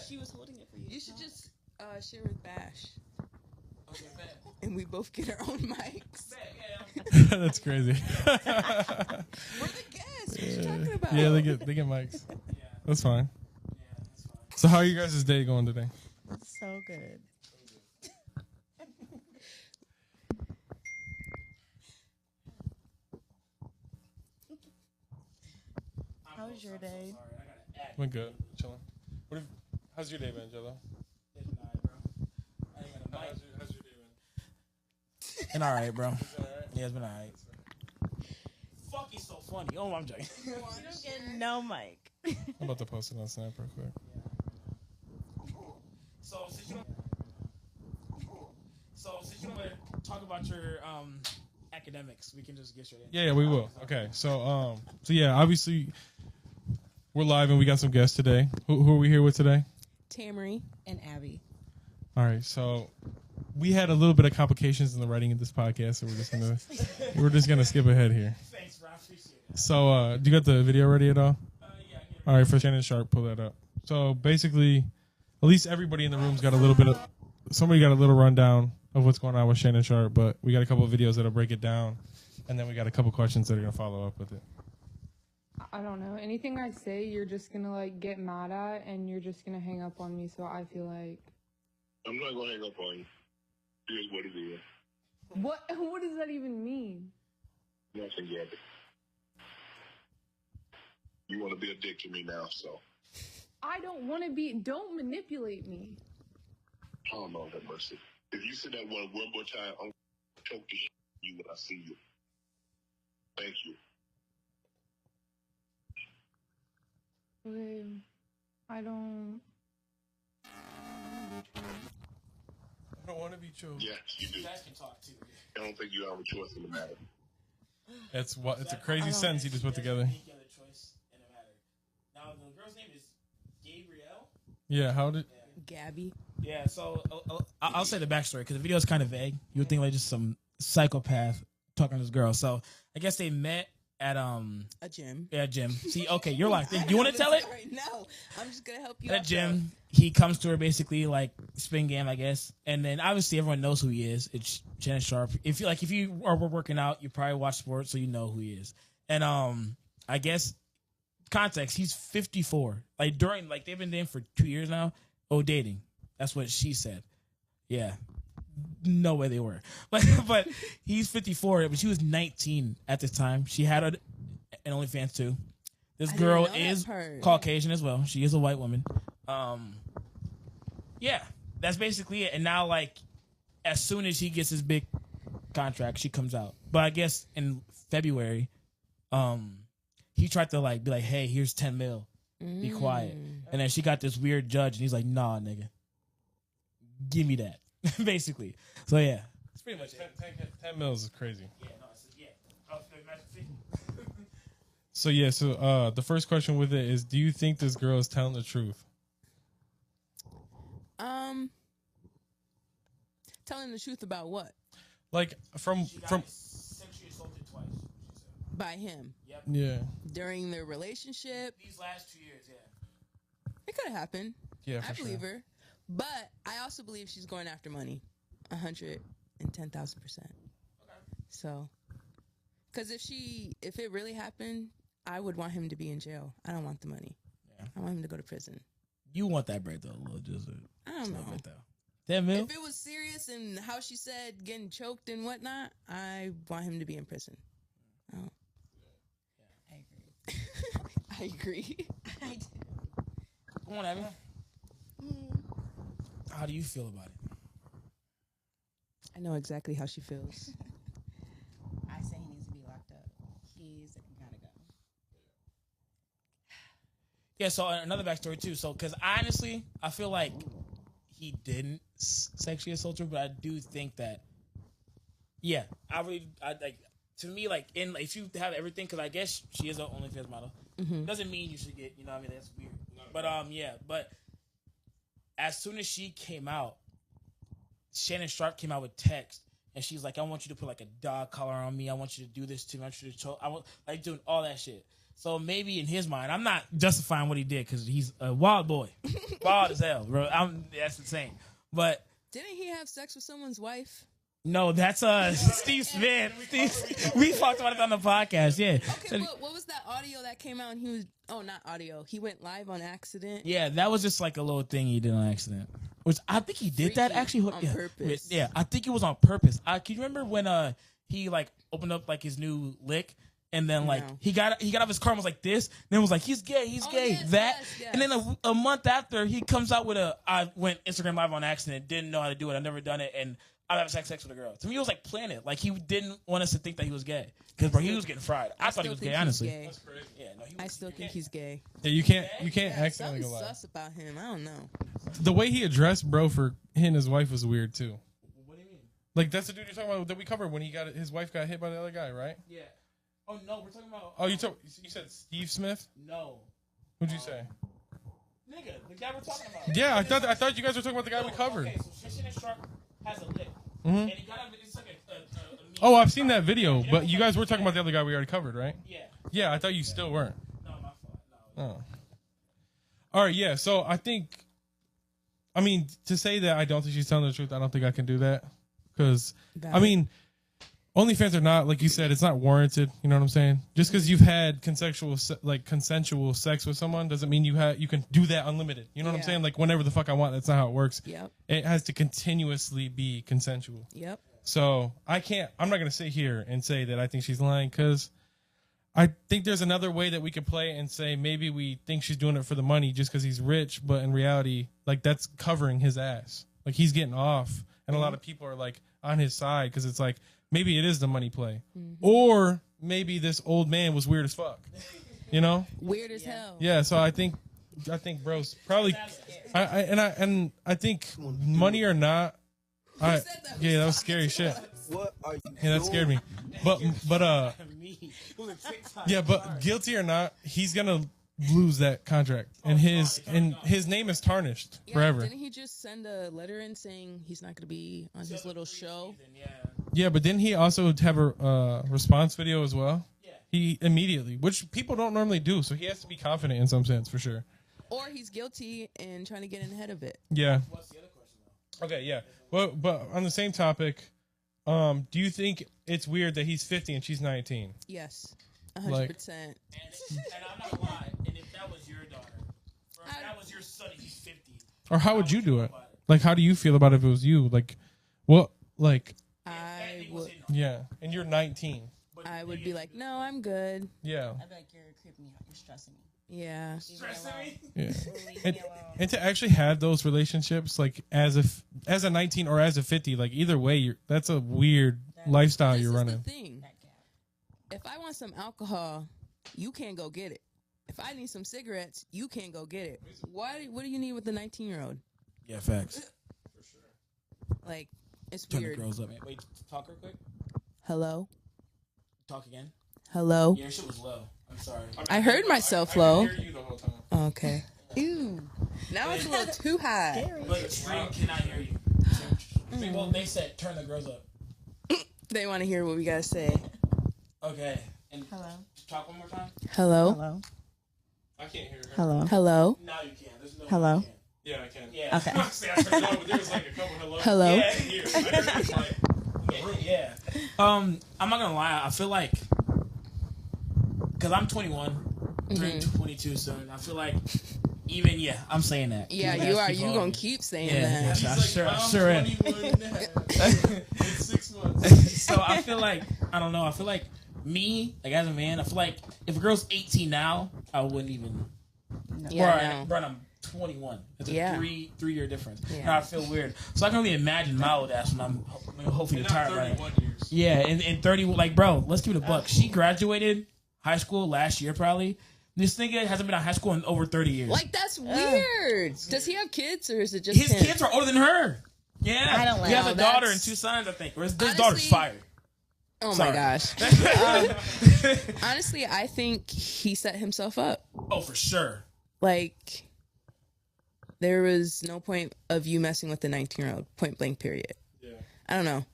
She was holding it for you. You should just share with Bash. And we both get our own mics. That's crazy. We're the guests. What you talking about? Yeah, they get mics. That's fine. So how are you guys' day going today? So good. How was your day? Went good. Chilling. How's your day been, Jello? How's your day been? Been all right, bro. Yeah, it's been all right. Fuck, he's so funny. Oh, I'm joking. You don't get no mic. I'm about to post it on Snap real quick. So since you want to talk about your academics, we can just get straight in. Yeah, we will. Okay, so yeah, obviously we're live and we got some guests today. Who are we here with today? Tamari. And Abby. All right, so we had a little bit of complications in the writing of this podcast, so we're just gonna skip ahead here. Thanks, Rob. Appreciate it. So, do you got the video ready at all? Yeah. All right, for Shannon Sharp, pull that up. So basically, at least everybody in the room's got a little bit of. Somebody got a little rundown of what's going on with Shannon Sharp, but we got a couple of videos that'll break it down, and then we got a couple questions that are gonna follow up with it. I don't know. Anything I say, you're just gonna like get mad at, and you're just gonna hang up on me. So I feel like. I'm not gonna hang up on you. Here's what it is. What? What does that even mean? Nothing yet. You want to be a dick to me now, so. I don't want to be. Don't manipulate me. Oh, Lord have mercy. If you say that one more time, I'm gonna choke the shit out of you when I see you. Thank you. Okay. I don't. I don't want to be choked. Yes, you do. You guys can talk too. I don't think you have a choice in the matter. It's a crazy sentence he just put together. Any other choice in the matter. Now the girl's name is Gabrielle. Yeah, how did? Gabby. Yeah, so I'll say the backstory because the video is kind of vague. You would think like just some psychopath talking to this girl. So I guess they met at A gym. Yeah, gym. See, okay, you're locked in. You want to tell it? Right now. I'm just gonna help you. At out, gym, he comes to her basically like spin game, I guess, and then obviously everyone knows who he is. It's Shannon Sharp. If you are working out, you probably watch sports, so you know who he is. And I guess context, he's 54. Like during they've been dating for 2 years now. Oh, dating. That's what she said. Yeah. No way they were. But he's 54, but she was 19 at this time. She had an OnlyFans too. This girl is Caucasian as well. She is a white woman. Yeah, that's basically it. And now, like, as soon as he gets his big contract, she comes out. But I guess in February, he tried to like be like, "Hey, here's 10 mil. Be quiet." And then she got this weird judge, and he's like, "Nah, nigga, give me that." Basically. So yeah, it's pretty much it. 10 mils is crazy. Yeah, no, I was gonna imagine 50. So the first question with it is, do you think this girl is telling the truth? Telling the truth about what? Like from Sexually assaulted twice. She said. By him. Yep. Yeah. During their relationship. These last 2 years, yeah. It could have happened. Yeah, I believe her. But I also believe she's going after money. 110,000%. Okay. So, because if it really happened, I would want him to be in jail. I don't want the money. Yeah. I want him to go to prison. You want that break though, Lil, just I don't know. bit, though. 10 mil? If it was serious and how she said getting choked and whatnot, I want him to be in prison. Oh. Yeah, I agree. I agree. I do. Come on, Abby. How do you feel about it? I know exactly how she feels. I say he needs to be locked up. He's gotta go. Yeah, so another backstory too. So, because honestly, I feel like he didn't sexually assault her, but I do think that, yeah, I like, to me, like, if you have everything, because I guess she is an OnlyFans model, doesn't mean you should get, you know what I mean? That's weird. But, yeah, but as soon as she came out, Shannon Sharp came out with text, and she's like, I want you to put, like, a dog collar on me. I want you to do this to me. I want you to choke. I want, like, doing all that shit. So maybe in his mind, I'm not justifying what he did because he's a wild boy. Bald as hell, bro. That's insane. But Didn't he have sex with someone's wife? no, that's Steve Smith. We talked about it on the podcast. Yeah. Okay, what was that audio that came out and he was... Oh, not audio. He went live on accident. Yeah, that was just like a little thing he did on accident. Which I think he did that Freaky actually on purpose. Yeah, I think it was on purpose. Can you remember when he like opened up like his new lick and then like No. he got out of his car and was like this, and then was like he's gay, Oh, gay. yes, that yes. and then a month after he comes out with I went Instagram live on accident, didn't know how to do it, I've never done it, and I have sex with a girl. To me, it was like planned it. Like he didn't want us to think that he was gay because bro, he was getting fried. I thought he still was think gay, he's honestly. gay. Yeah, no, I still think he's gay. Yeah, you can't accidentally Something's go live. sus about him. I don't know. The way he addressed bro for hitting his wife was weird too. What do you mean? Like that's the dude you're talking about that we covered when his wife got hit by the other guy, right? Yeah. Oh no, we're talking about. Oh, you said Steve Smith? No. What'd you say? Nigga, the guy we're talking about. Yeah, I thought you guys were talking about the guy we covered. Okay, so Shannon Sharp has a lick. Mhm. And he got it's like a meme. Oh, I've seen that video, but you guys were talking about the other guy we already covered, right? Yeah. Yeah, I thought you still weren't. No, my fault. No. Oh. All right, yeah. So I mean, to say that I don't think she's telling the truth, I don't think I can do that. Because, I mean, OnlyFans or not, like you said, it's not warranted. You know what I'm saying? Just because you've had consensual sex with someone doesn't mean you can do that unlimited. You know what I'm Yeah. saying? Like whenever the fuck I want. That's not how it works. Yep. It has to continuously be consensual. Yep. So I'm not going to sit here and say that I think she's lying because I think there's another way that we could play and say maybe we think she's doing it for the money just because he's rich, but in reality, like that's covering his ass. Like he's getting off, and a lot of people are like on his side because it's like maybe it is the money play, or maybe this old man was weird as fuck. You know? Weird as hell. Yeah. So I think bro's probably, I think money or not. Yeah, that was scary shit. What are you Yeah, that scared me. But Me. Who's a TikTok? yeah, but guilty or not, he's gonna lose that contract, and his name is tarnished Yeah, forever. Didn't he just send a letter in saying he's not going to be on his little show? Yeah. Yeah, but didn't he also have a response video as well? Yeah. He immediately, which people don't normally do, so he has to be confident in some sense for sure. Or he's guilty and trying to get in ahead of it. Yeah. What's the other question though? Okay. Yeah. Well, but on the same topic, do you think it's weird that he's 50 and she's 19? Yes. Like- 100%. And I'm not lying. And if that was your daughter, or if that was your son, and he's 50. Or how would you do feel it? about it? Like, how do you feel about it if it was you? Like, what? Like, I would, yeah, and you're 19. I would be like, no, I'm good. Yeah. I'd be like, you're creeping me out. You're stressing me. Yeah. Stressing me? Yeah. Leave And, me alone. and to actually have those relationships, like as a 19 or as a 50, like either way, that's a weird lifestyle This you're is running. the thing. That gap. If I want some alcohol, you can't go get it. If I need some cigarettes, you can't go get it. What do you need with the 19-year-old? Yeah, facts. Like, it's Turn weird. the girls up, man. Wait, talk real quick. Hello? Talk again. Hello? Yeah, your shit was low. I'm sorry. I heard myself low. hear you the whole time. Okay. Ew. Now it's a little too high. But stream cannot hear you. Well, they said turn the girls up. They want to hear what we got to say. Okay. And Hello. talk one more time. Hello? Hello. I can't hear her. Hello. Hello? Now you can. There's no. Hello? you can't. Yeah, I can. Yeah. Okay. See, I turned it on, but there was like a couple hellos. Hello? Yeah. Here, I heard it was like, Yeah. I'm not gonna lie. I feel like, cause I'm 21, turning 22 soon. I feel like, I'm saying that. Yeah, People you ask are. people You all going the- to keep saying Yeah, that. yeah. He's Sure, like, I'm sure am. 21 in 6 months. So I feel like I don't know. I feel like me, like as a man, I feel like if a girl's 18 now, I wouldn't even. Yeah, Bro, I'm 21. It's a Yeah. 3-year difference. Yeah. Now I feel weird. So I can only imagine my old ass when I'm hopefully And I'm retired. Right? 31 years. Yeah, and 30. Like, bro, let's give it a buck. She graduated high school last year, probably. This nigga hasn't been out of high school in over 30 years. Like, that's weird. Does he have kids or is it just His him? kids are older than her. Yeah, I don't he has know. a daughter and That's- 2 sons, I think. Or his Honestly- daughter's fired. Oh Sorry. my gosh. Honestly, I think he set himself up. Oh, for sure. Like, there was no point of you messing with the 19-year-old, point blank, period. Yeah. I don't know.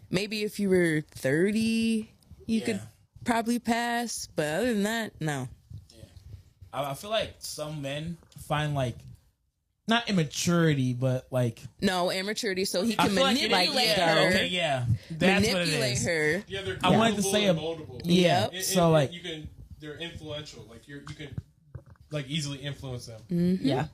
Maybe if you were 30, you Yeah. could probably pass, but other than that, no. I feel like some men find like not immaturity, but like No, immaturity, so he I can feel like it- manipulate yeah, her. okay, yeah, that's what it Manipulate is. her. Yeah, they're I wanted to moldable say and a- moldable. Yep. So, like- you can, they're influential. Like you can, like easily influence them. Yeah.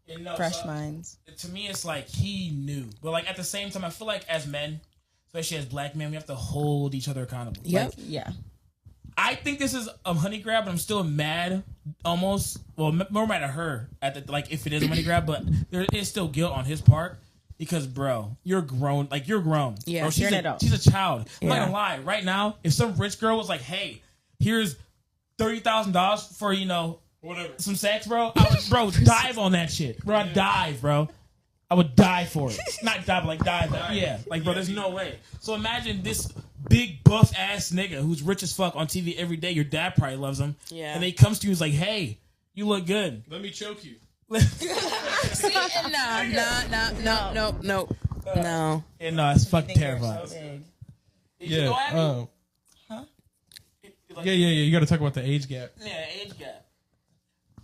And no, Fresh so- minds. To me, it's like he knew, but like at the same time, I feel like as men, especially as black men, we have to hold each other accountable. Yep. Like, Yeah. I think this is a honey grab, but I'm still mad, almost. Well, more mad at her at the like if it is a money grab, but there is still guilt on his part because, bro, you're grown. Like you're grown. Yeah, bro, you're an adult. she's a child. I'm not Yeah. gonna lie. Right now, if some rich girl was like, "Hey, here's $30,000 for Whatever. some sex, bro," I would, bro, dive on that shit, bro. I'd dive, bro. I would die for it. Not die, but like dive. Yeah, like bro, there's no way. So imagine this big buff ass nigga who's rich as fuck on TV every day. Your dad probably loves him. Yeah. And he comes to you and is like, "Hey, you look good." Let me choke you. See, no. And it's fucking terrifying. Yeah. Yeah. You got to talk about the age gap. Yeah, age gap.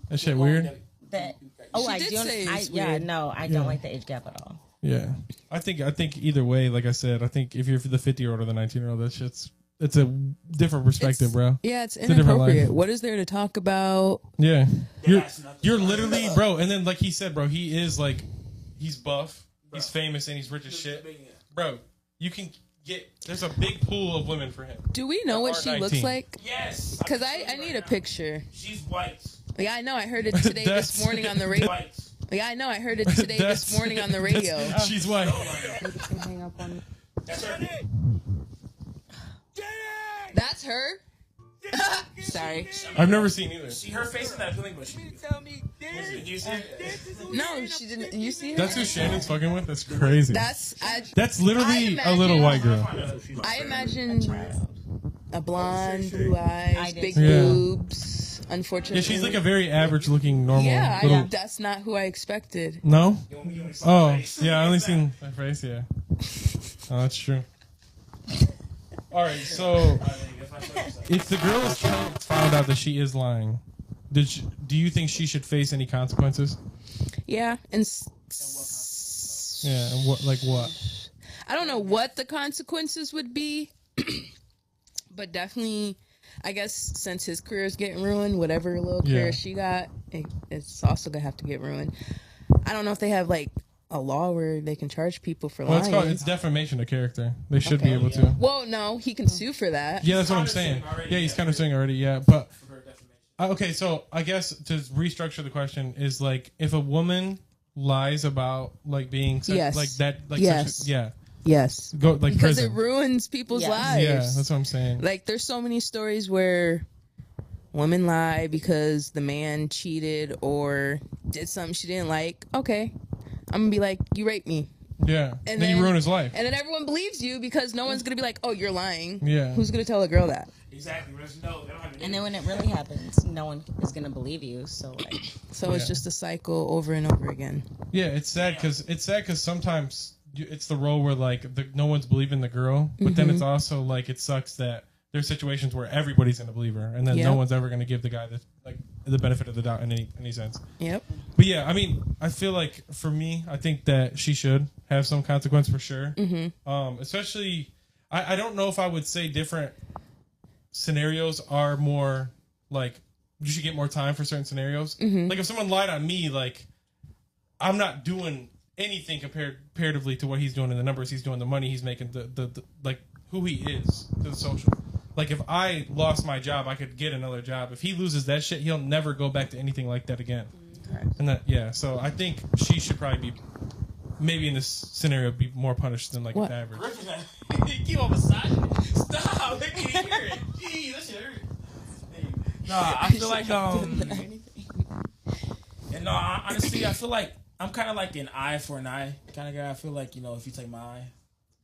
That shit weird. That. Oh, She I did don't. say it's Yeah, weird. no, I don't like the age gap at all. Yeah. I think either way, like I said, I think if you're the 50-year-old or the 19-year-old, that shit's it's a different perspective, bro. Yeah, it's a different life. inappropriate. What is there to talk about? Yeah. You're That's nothing. you're literally, bro. And then like he said, bro, he is like he's buff, he's famous, and he's rich as shit, bro. You can get there's a big pool of women for him. Do we know what she looks R19. like? Yes. Because I need a picture. She's white. Yeah, I know. I heard it today this That's- morning on the radio. White. Yeah, I know. I heard it today this morning on the radio. She's white. Maybe she can hang up on me. That's her. That's her. Sorry. I've never seen either. See her face in that feeling bush. Did you see it? No, she didn't. You see her? That's who Shannon's fucking with. That's crazy. That's literally I a little white girl. I imagine a blonde, blue eyes, I did big too. Yeah. boobs. Unfortunately, Yeah, she's like a very average looking normal Yeah, little. that's not who I expected. No? Oh, yeah, I only seen her face, yeah. Oh, that's true. All right, so if the girl is found out that she is lying, do you think she should face any consequences? Yeah, and Yeah, and what? I don't know what the consequences would be, but definitely, I guess since his career is getting ruined, whatever little career Yeah. she got, it's also gonna have to get ruined. I don't know if they have like a law where they can charge people for Well, lying. it's defamation of character. They should be Okay. able to. Well, no, he can sue for that. Yeah, that's what I'm saying. Yeah, he's kind of saying already. Yeah, but okay. So I guess to restructure the question is like if a woman lies about like being Yes. like that, like Yes. sexual, yeah, Yes, go like because prison. it ruins people's Yes. lives. Yeah, that's what I'm saying. Like there's so many stories where women lie because the man cheated or did something she didn't like. Okay, I'm gonna be like, you raped me, Yeah, and then you ruin his life. and then everyone believes you because no one's gonna be like, oh, you're lying. Yeah. Who's gonna tell a girl that? Exactly. There's no. They don't have And then when it really happens, no one is gonna believe you. So like, So it's Yeah. just a cycle over and over again. Yeah, it's sad because sometimes it's the role where like no one's believing the girl, but then it's also like it sucks that there's situations where everybody's gonna believe her, and then no Yep. one's ever gonna give the guy the benefit of the doubt in any sense. Yep. But yeah, I mean, I feel like for me, I think that she should have some consequence for sure. Especially, I don't know if I would say different scenarios are more like you should get more time for certain scenarios. Like if someone lied on me, like I'm not doing anything comparatively to what he's doing in the numbers he's doing, the money he's making, the like who he is to the social. Like if I lost my job, I could get another job. If he loses that shit, he'll never go back to anything like that again. And that, yeah, so I think she should probably be, maybe in this scenario, be more punished than like What? an average. Keep on massaging it. Stop. They can't hear it. Jeez, that shit hurt. Nah, I feel like and no, honestly, I feel like I'm kind of like an eye for an eye kind of guy. I feel like if you take my eye,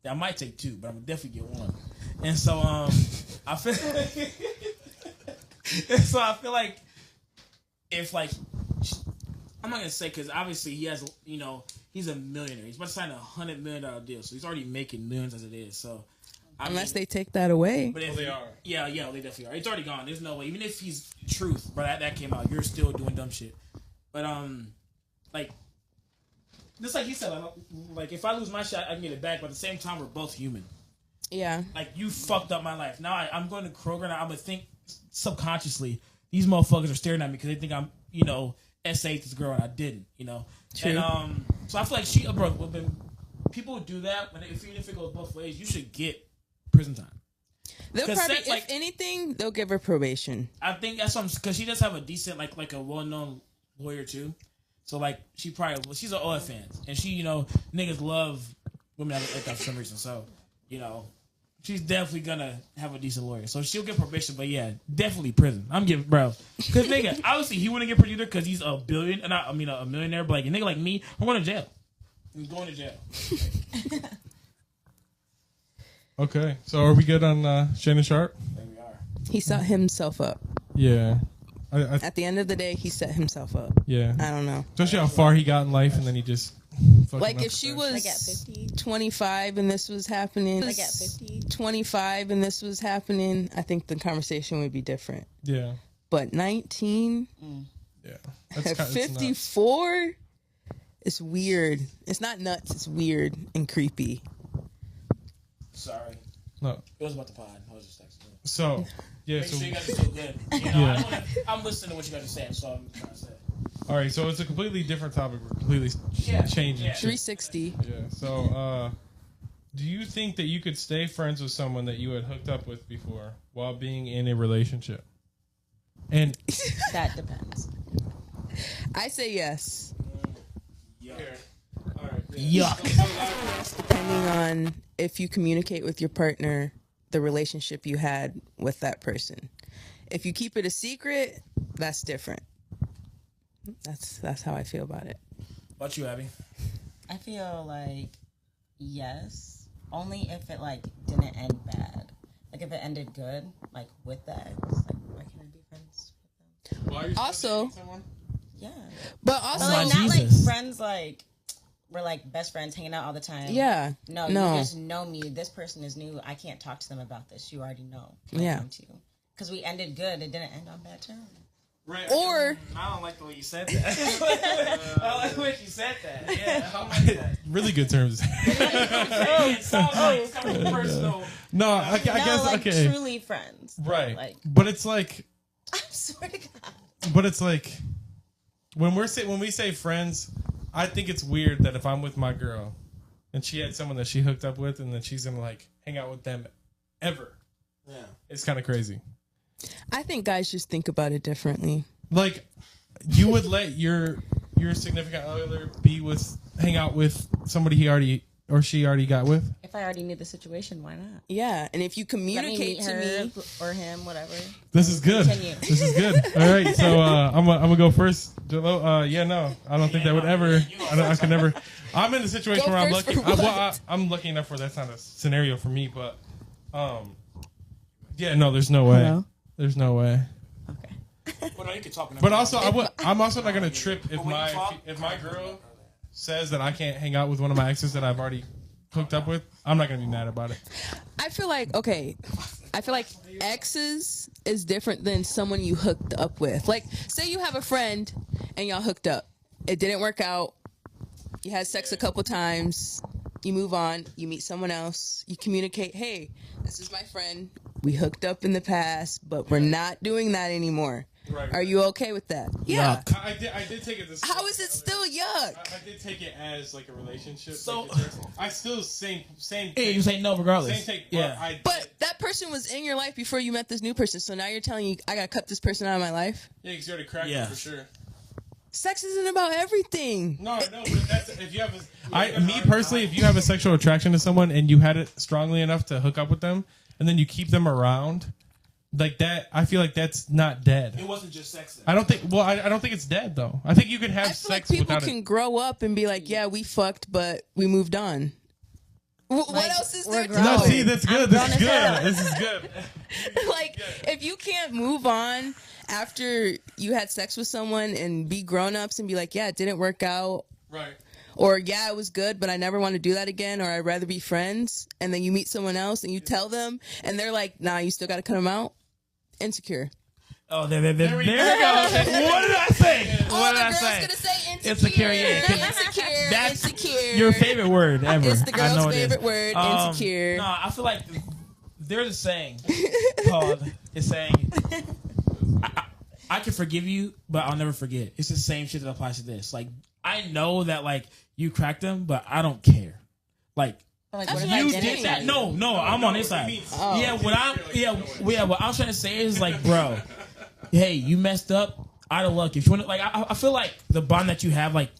I might take two, but I'm gonna definitely get one. And so I feel so I feel like if like I'm not gonna say because obviously he has he's a millionaire. He's about to sign $100 million deal, so he's already making millions as it is. So Unless they take that away. but if, Well, they are. Yeah, they definitely are. It's already gone. There's no way. Even if he's truth, but that came out, you're still doing dumb shit. But like just like he said, like if I lose my shot, I can get it back. But at the same time, we're both human. Yeah. Like you fucked up my life. Now I'm going to Kroger and I'm gonna think subconsciously these motherfuckers are staring at me because they think I'm, S8 this girl and I didn't, True. And so I feel like bro, when people who do that, even if it goes both ways, you should get prison time. They'll 'Cause probably, that's, like- if anything, they'll give her probation. I think that's something because she does have a decent, like a well-known lawyer too. So like she's an OF fan, and she, niggas love women like that for some reason. So, she's definitely gonna have a decent lawyer. So she'll get probation, but yeah, definitely prison. I'm giving, bro, because nigga, obviously he wouldn't get prison because he's a millionaire. But like a nigga like me, I'm going to jail. I'm going to jail. Okay, so are we good on Shannon Sharp? There we are. He set himself up. Yeah. At the end of the day, he set himself up. Yeah. I don't know. Especially how far he got in life, and then he just fucking Like up if she the- was Like at 50? 25 and this was happening, Like at 50? 25 and this was happening, I think the conversation would be different. Yeah. But 19 Yeah. at It's nuts. 54, it's weird. It's not nuts. It's weird and creepy. Sorry, No. it was about the pod. I was just texting. So, yeah. Make So, sure you guys are still good. I'm listening to what you guys are saying, so I'm trying to say. all right. So it's a completely different topic. We're completely changing. Yeah. shit. 360. Yeah. So, do you think that you could stay friends with someone that you had hooked up with before while being in a relationship? And That depends. I say yes, Yuck. depending on if you communicate with your partner the relationship you had with that person. If you keep it a secret, that's different. That's how I feel about it. What about you, Abby? I feel like yes, only if it like didn't end bad. Like if it ended good, like with the ex, like why can't I be friends with them? Also, Yeah, but but also, like my not like Jesus. friends like we're like best friends hanging out all the time. yeah, No, no. you just know me. This person is new. I can't talk to them about this. You already know. Yeah. Because we ended good. It didn't end on bad terms. right. Or I don't like the way you said that. I don't like the way you said that. Yeah, I don't like that. really good terms. It sounds like it's coming from personal. No, I guess like okay. truly friends. Right. Like But it's like I swear to God. But it's like when we say friends, I think it's weird that if I'm with my girl and she had someone that she hooked up with and then she's gonna like hang out with them ever. Yeah. It's kind of crazy. I think guys just think about it differently. Like you would let your significant other hang out with somebody he already or she already got with. If I already knew the situation, why not? Yeah, and if you Let me communicate meet to her me, or him, whatever. This is good. Continue. This is good. All right, so I'm gonna go first. Jalo, yeah, no, I don't think that would ever. I could never. I'm in a situation Go where I'm first lucky. for I'm lucky enough where that's not a scenario for me. But, yeah, no, there's no way. Hello? There's no way. Okay. Well, no, you can talk. But also, I'm also not gonna trip if when you talk- my girl says that I can't hang out with one of my exes that I've already hooked up with. I'm not gonna be mad about it. I feel like exes is different than someone you hooked up with. Like, say you have a friend and y'all hooked up. It didn't work out. You had sex a couple times. You move on. You meet someone else. You communicate, hey, this is my friend. We hooked up in the past, but we're not doing that anymore. Right. Are you okay with that? Yeah. I did take it this. How is it still yuck? I did take it as like a relationship. So- like, I still same. Hey, you say no regardless. Same take. Yeah. But that person was in your life before you met this new person. So now you're telling me I gotta cut this person out of my life? yeah, because you already cracked Yeah. it for sure. Sex isn't about everything. No, but that's if you have me personally, if you have a sexual attraction to someone and you had it strongly enough to hook up with them, and then you keep them around, like that, I feel like that's not dead. It wasn't just sex. Then. I don't think. Well, I don't think it's dead though. I think you can have I feel like sex people without can it. grow up and be like, yeah, we fucked, but we moved on. What Like, else is we're there to grown. No, know? see, that's good. This is grown as hell. good. This is good. Like, if you can't move on after you had sex with someone and be grown-ups and be like, yeah, it didn't work out, Right. or yeah, it was good, but I never want to do that again, or I'd rather be friends, and then you meet someone else and you tell them, and they're like, nah, you still got to cut them out. Insecure. Oh, there we go. What did I say? What did I girl's say? gonna say insecure. Insecure, yeah, 'cause Insecure. that's insecure. Your favorite word ever. It's the I know girl's it is. favorite word. Insecure. No, I feel like there's a saying called it's saying I can forgive you, but I'll never forget. It's the same shit that applies to this. Like I know that like you cracked them, but I don't care. Like Like, That's what if what I you didn't did that? tell you? No, I'm on this side. Yeah, what I'm trying to say is like, bro, hey, you messed up. Out of luck. If you want to, like, I feel like the bond that you have, like,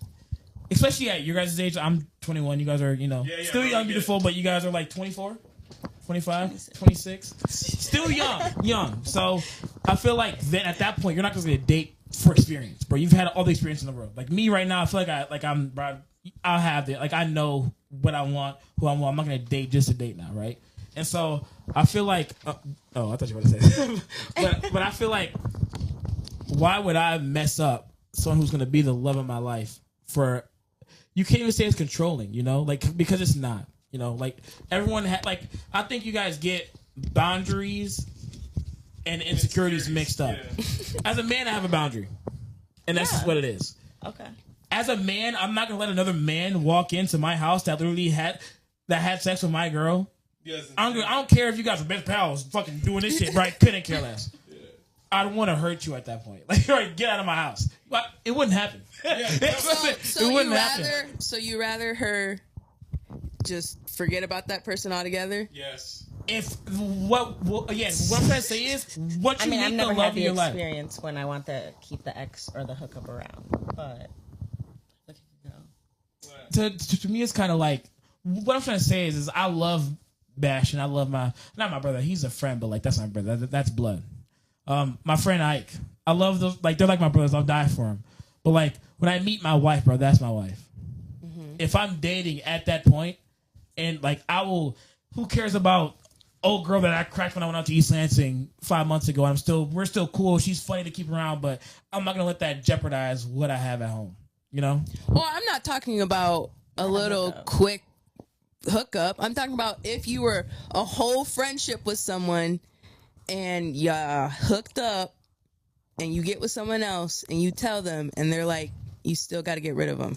especially at your guys' age, I'm 21. You guys are, still young, beautiful, but you guys are like 24, 25, 26. Still young. So I feel like then at that point, you're not going to date for experience, bro. You've had all the experience in the world. Like me right now, I feel like I'll have it. Like I know what I want, who I want. I'm not going to date just to date now, right? And so I feel like, I thought you were going to say but I feel like, why would I mess up someone who's going to be the love of my life for, you can't even say it's controlling, like, because it's not, like everyone I think you guys get boundaries and insecurities mixed up. Yeah. As a man, I have a boundary and that's just what it is. Okay. As a man, I'm not going to let another man walk into my house that literally had sex with my girl. Yes, I don't care if you guys are best pals fucking doing this shit, right? Couldn't care less. I don't want to hurt you at that point. Like, right, get out of my house. But it wouldn't happen. So it wouldn't happen. So you rather her just forget about that person altogether? Yes. If what I'm trying to say is what you I've need never to love had in the your life. experience when I want to keep the ex or the hookup around, but look at you go. To me, it's kind of like what I'm trying to say is I love Bash and I love not my brother. He's a friend, but like that's my brother. That's blood. My friend Ike, I love those. Like they're like my brothers. I'll die for them. But like when I meet my wife, bro, that's my wife. Mm-hmm. If I'm dating at that point, and like I will, who cares about old girl that I cracked when I went out to East Lansing 5 months ago? We're still cool. She's funny to keep around, but I'm not gonna let that jeopardize what I have at home. Well, I'm not talking about a little quick hookup. I'm talking about if you were a whole friendship with someone. And you hooked up and you get with someone else and you tell them and they're like, you still got to get rid of them.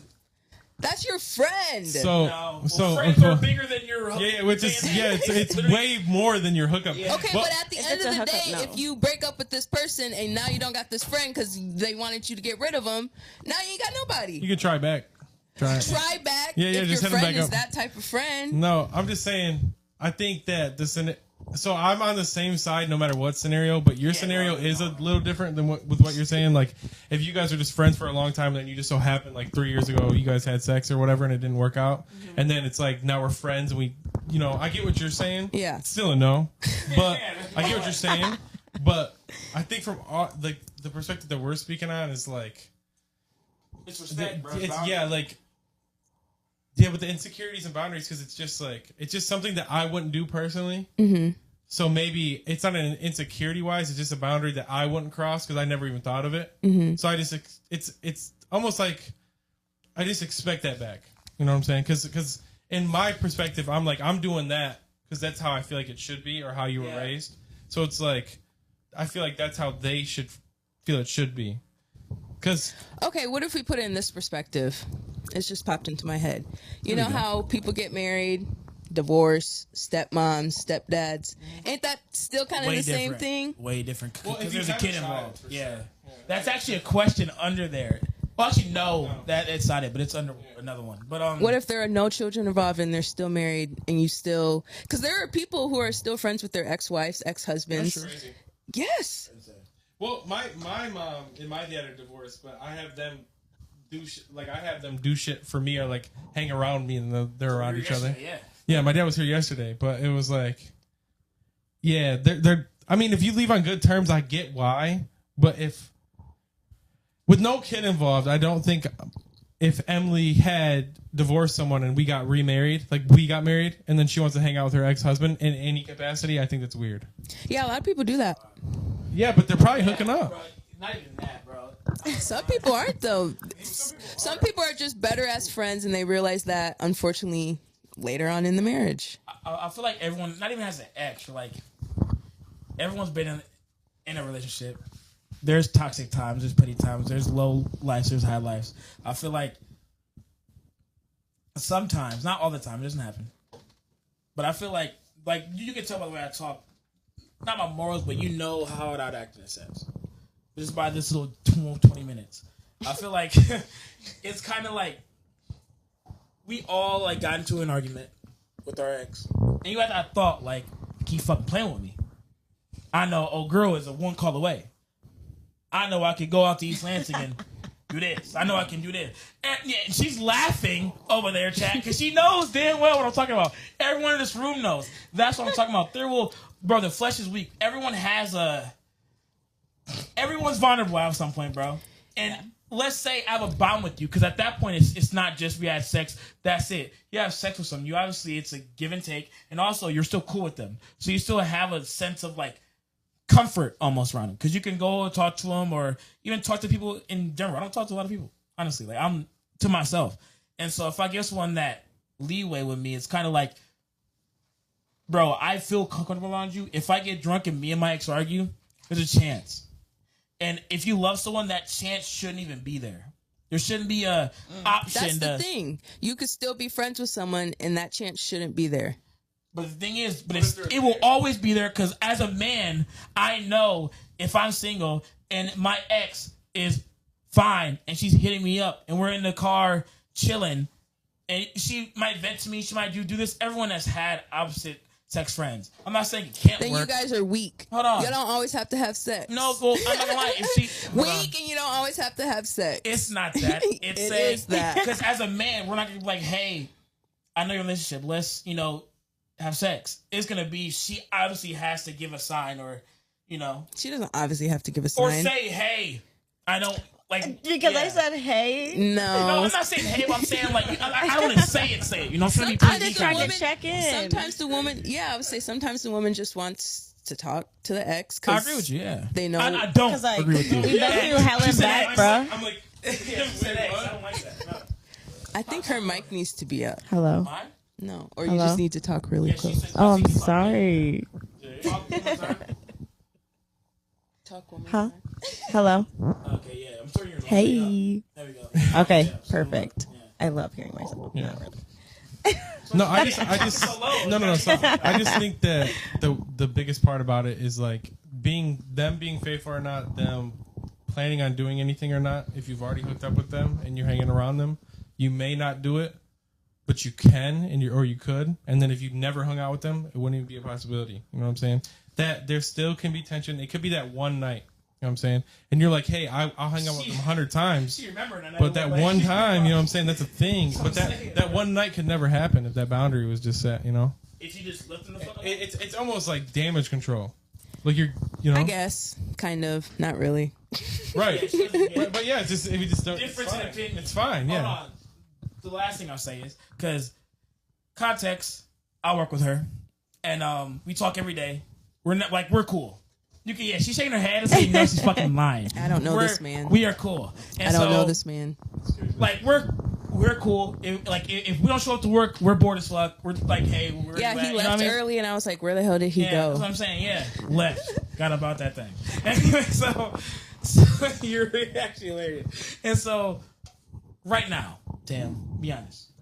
That's your friend. Friends are bigger than your hookup. It's way more than your hookup. Yeah. Okay, but at the end of the day, no. if you break up with this person and now you don't got this friend because they wanted you to get rid of them, now you ain't got nobody. You can try back. Try back. If your just hit friend them back is up. that type of friend. No, I'm just saying, I think that so I'm on the same side no matter what scenario, but your scenario is a little different than with what you're saying. Like, if you guys are just friends for a long time, and then you just so happen, like 3 years ago, you guys had sex or whatever, and it didn't work out, and then it's like now we're friends, and we, I get what you're saying. Yeah. It's still a no, but I get what you're saying. But I think from the perspective that we're speaking on is like, it's respect, bro. Yeah, with the insecurities and boundaries, because it's just something that I wouldn't do personally. Mm-hmm. So maybe it's not an insecurity wise; it's just a boundary that I wouldn't cross because I never even thought of it. Mm-hmm. So it's almost like I just expect that back. You know what I'm saying? Because in my perspective, I'm doing that because that's how I feel like it should be or how you were raised. So it's like I feel like that's how they should feel it should be. Okay, what if we put it in this perspective? It's just popped into my head. You know how people get married, divorce, stepmoms, stepdads. Ain't that still kind of the same thing? Way different. Well, because if there's a kid child, involved. for Yeah. sure. That's actually a question under there. Well, actually, no, that it's not it, but it's under another one. But what if there are no children involved and they're still married and you still... Because there are people who are still friends with their ex-wives, ex-husbands. That's crazy. Yes. Well, my mom and my dad are divorced, but I have them do shit for me or like hang around me and they're around each other. Yeah, my dad was here yesterday, but it was like, yeah, they're. I mean, if you leave on good terms, I get why, but with no kid involved, I don't think if Emily had divorced someone and we got remarried, like we got married, and then she wants to hang out with her ex-husband in any capacity, I think that's weird. Yeah, a lot of people do that. Yeah, but they're probably hooking up. Bro, not even that, bro. Some people aren't, though. Some people are just better as friends, and they realize that, unfortunately, later on in the marriage. I feel like everyone, not even has an ex, like everyone's been in a relationship, there's toxic times, there's petty times, there's low lives, there's high lives. I feel like sometimes, not all the time, it doesn't happen. But I feel like you can tell by the way I talk, not my morals, but you know how I'd act in a sense. Just by this little 20 minutes. I feel like it's kind of like we all like got into an argument with our ex. And you had that thought, like, keep fucking playing with me. I know old girl is a one call away. I know I could go out to East Lansing and do this. I know I can do this. And yeah, she's laughing over there, chat, because she knows damn well what I'm talking about. Everyone in this room knows. That's what I'm talking about. Bro, the flesh is weak. Everyone's vulnerable at some point, bro. And let's say I have a bond with you, because at that point, it's not just we had sex. That's it. You have sex with someone. You obviously, it's a give and take. And also, you're still cool with them. So you still have a sense of, like, comfort almost around them, because you can go and talk to them, or even talk to people in general. I don't talk to a lot of people, honestly. Like, I'm to myself. And so if I give someone that leeway with me, it's kind of like, bro, I feel comfortable around you. If I get drunk and me and my ex argue, there's a chance. And if you love someone, that chance shouldn't even be there. There shouldn't be a option. That's the thing. You could still be friends with someone, and that chance shouldn't be there. But the thing is, it will always be there, because as a man, I know if I'm single and my ex is fine and she's hitting me up and we're in the car chilling and she might vent to me, she might do this. Everyone has had opposite sex friends. I'm not saying it can't then work. You guys are weak. Hold on. You don't always have to have sex. No, well, I'm not gonna lie. If she weak and you don't always have to have sex. It's not that. It's is that. Because as a man, we're not gonna be like, hey, I know your relationship. Let's, have sex. It's gonna be she obviously has to give a sign, or she doesn't obviously have to give a or sign, say, hey, I don't like, because yeah. I said hey. No, I'm not saying hey, but I'm saying like I don't want to say it. I'm trying to be Sometimes PG. trying to check in. Sometimes the woman, I would say sometimes the woman just wants to talk to the ex. I agree with you. Yeah, they know. I don't 'Cause, like, agree with you. we've been through hell and back, bro. I'm like, yeah, you said X. I don't like that. No. I think her mic needs to be up. Hello. Mine? No, or you Hello? just need to talk really Yeah, she close. said- Oh, I'm sorry. Talk woman. Huh? Hello. Okay, yeah, I'm turning your Hey. There we go. Okay, Yeah, so, perfect. yeah. I love hearing myself. Yeah. Not really. No, I just no. So I just think that the biggest part about it is like being faithful or not, them planning on doing anything or not. If you've already hooked up with them and you're hanging around them, you may not do it, but you can, or you could. And then if you never hung out with them, it wouldn't even be a possibility. You know what I'm saying? That there still can be tension. It could be that one night. You know what I'm saying? And you're like, hey, I'll hang out with them 100 times. She remembered that. But that one time, you know what I'm saying? That's a thing. But that one night could never happen if that boundary was just set, you know? If you just lifting the fuck up. It's almost like damage control. Like I guess, kind of, not really. Right. but yeah, it's just, if you just don't. Difference in opinion. It's fine, yeah. Hold on. The last thing I'll say is, because context, I work with her, and we talk every day. We're cool. You can, she's shaking her head and saying, no, she's fucking lying. I don't know this man. We are cool. And I don't know this man. Like, we're cool. If we don't show up to work, we're bored as fuck. We're like, hey, we're Yeah, back. he You know left what I mean? early, and I was like, where the hell did he Yeah, go? that's what I'm saying. Yeah, left. Got about that thing. Anyway, so you're actually hilarious. And so, right now, be honest.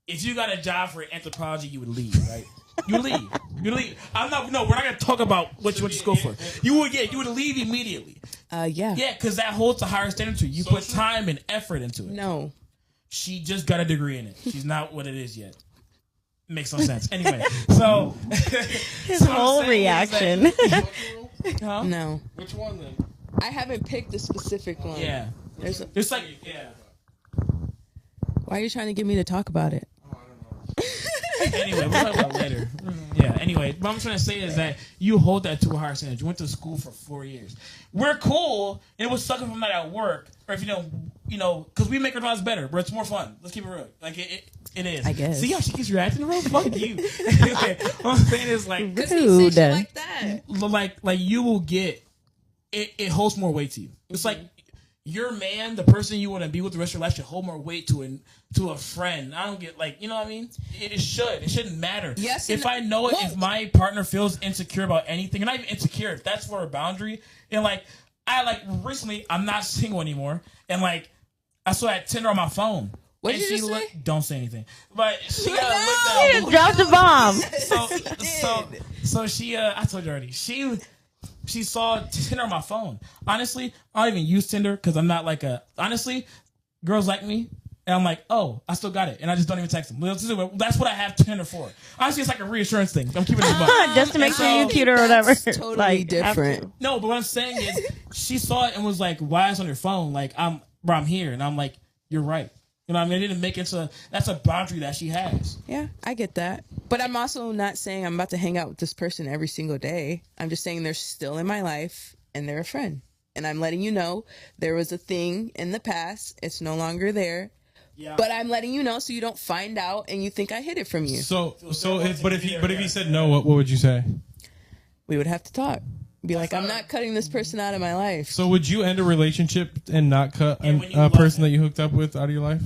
If you got a job for anthropology, you would leave, right? You would leave. You would leave. We're not gonna talk about what you go for. You would leave immediately. Yeah. Yeah, because that holds a higher standard to you. You put time and effort into it. No. She just got a degree in it. She's not what it is yet. Makes no sense. Anyway, so His whole reaction. Huh? No. Which one then? I haven't picked a specific one. Yeah. There's It's like, yeah. Why are you trying to get me to talk about it? Anyway, we'll talk about it later. Yeah, anyway, what I'm trying to say is that you hold that to a higher standard. You went to school for 4 years. We're cool, and it would suck if I'm not at work, or if because we make our lives better, but it's more fun. Let's keep it real. Like, it is. I guess. See how she keeps reacting to Fuck you. Anyway, what I'm saying is, like, Because he said shit like that. like you will get, it holds more weight to you. It's like, your man, the person you want to be with the rest of your life, should hold more weight to a friend. I don't get you know what I mean? It should. It shouldn't matter. Yes. If I know it, if my partner feels insecure about anything, and not even insecure, if that's for a boundary, and recently, I'm not single anymore, and I saw that Tinder on my phone. What did you just say? Don't say anything. But she looked He at just dropped a bomb. so she I told you already. She saw Tinder on my phone. Honestly, I don't even use Tinder because I'm not honestly, girls like me. And I'm like, oh, I still got it. And I just don't even text them. That's what I have Tinder for. Honestly, it's like a reassurance thing. I'm keeping it buck. Just to make sure you're cute or whatever. That's totally different. No, but what I'm saying is she saw it and was like, why is it on your phone? I'm here. And I'm like, you're right. You know what I mean? It didn't make it that's a boundary that she has. Yeah, I get that. But I'm also not saying I'm about to hang out with this person every single day. I'm just saying they're still in my life and they're a friend. And I'm letting you know there was a thing in the past. It's no longer there. Yeah. But I'm letting you know so you don't find out and you think I hid it from you. But if he said no, what would you say? We would have to talk. Be like, I'm not cutting this person out of my life. So would you end a relationship and not cut a person that you hooked up with out of your life?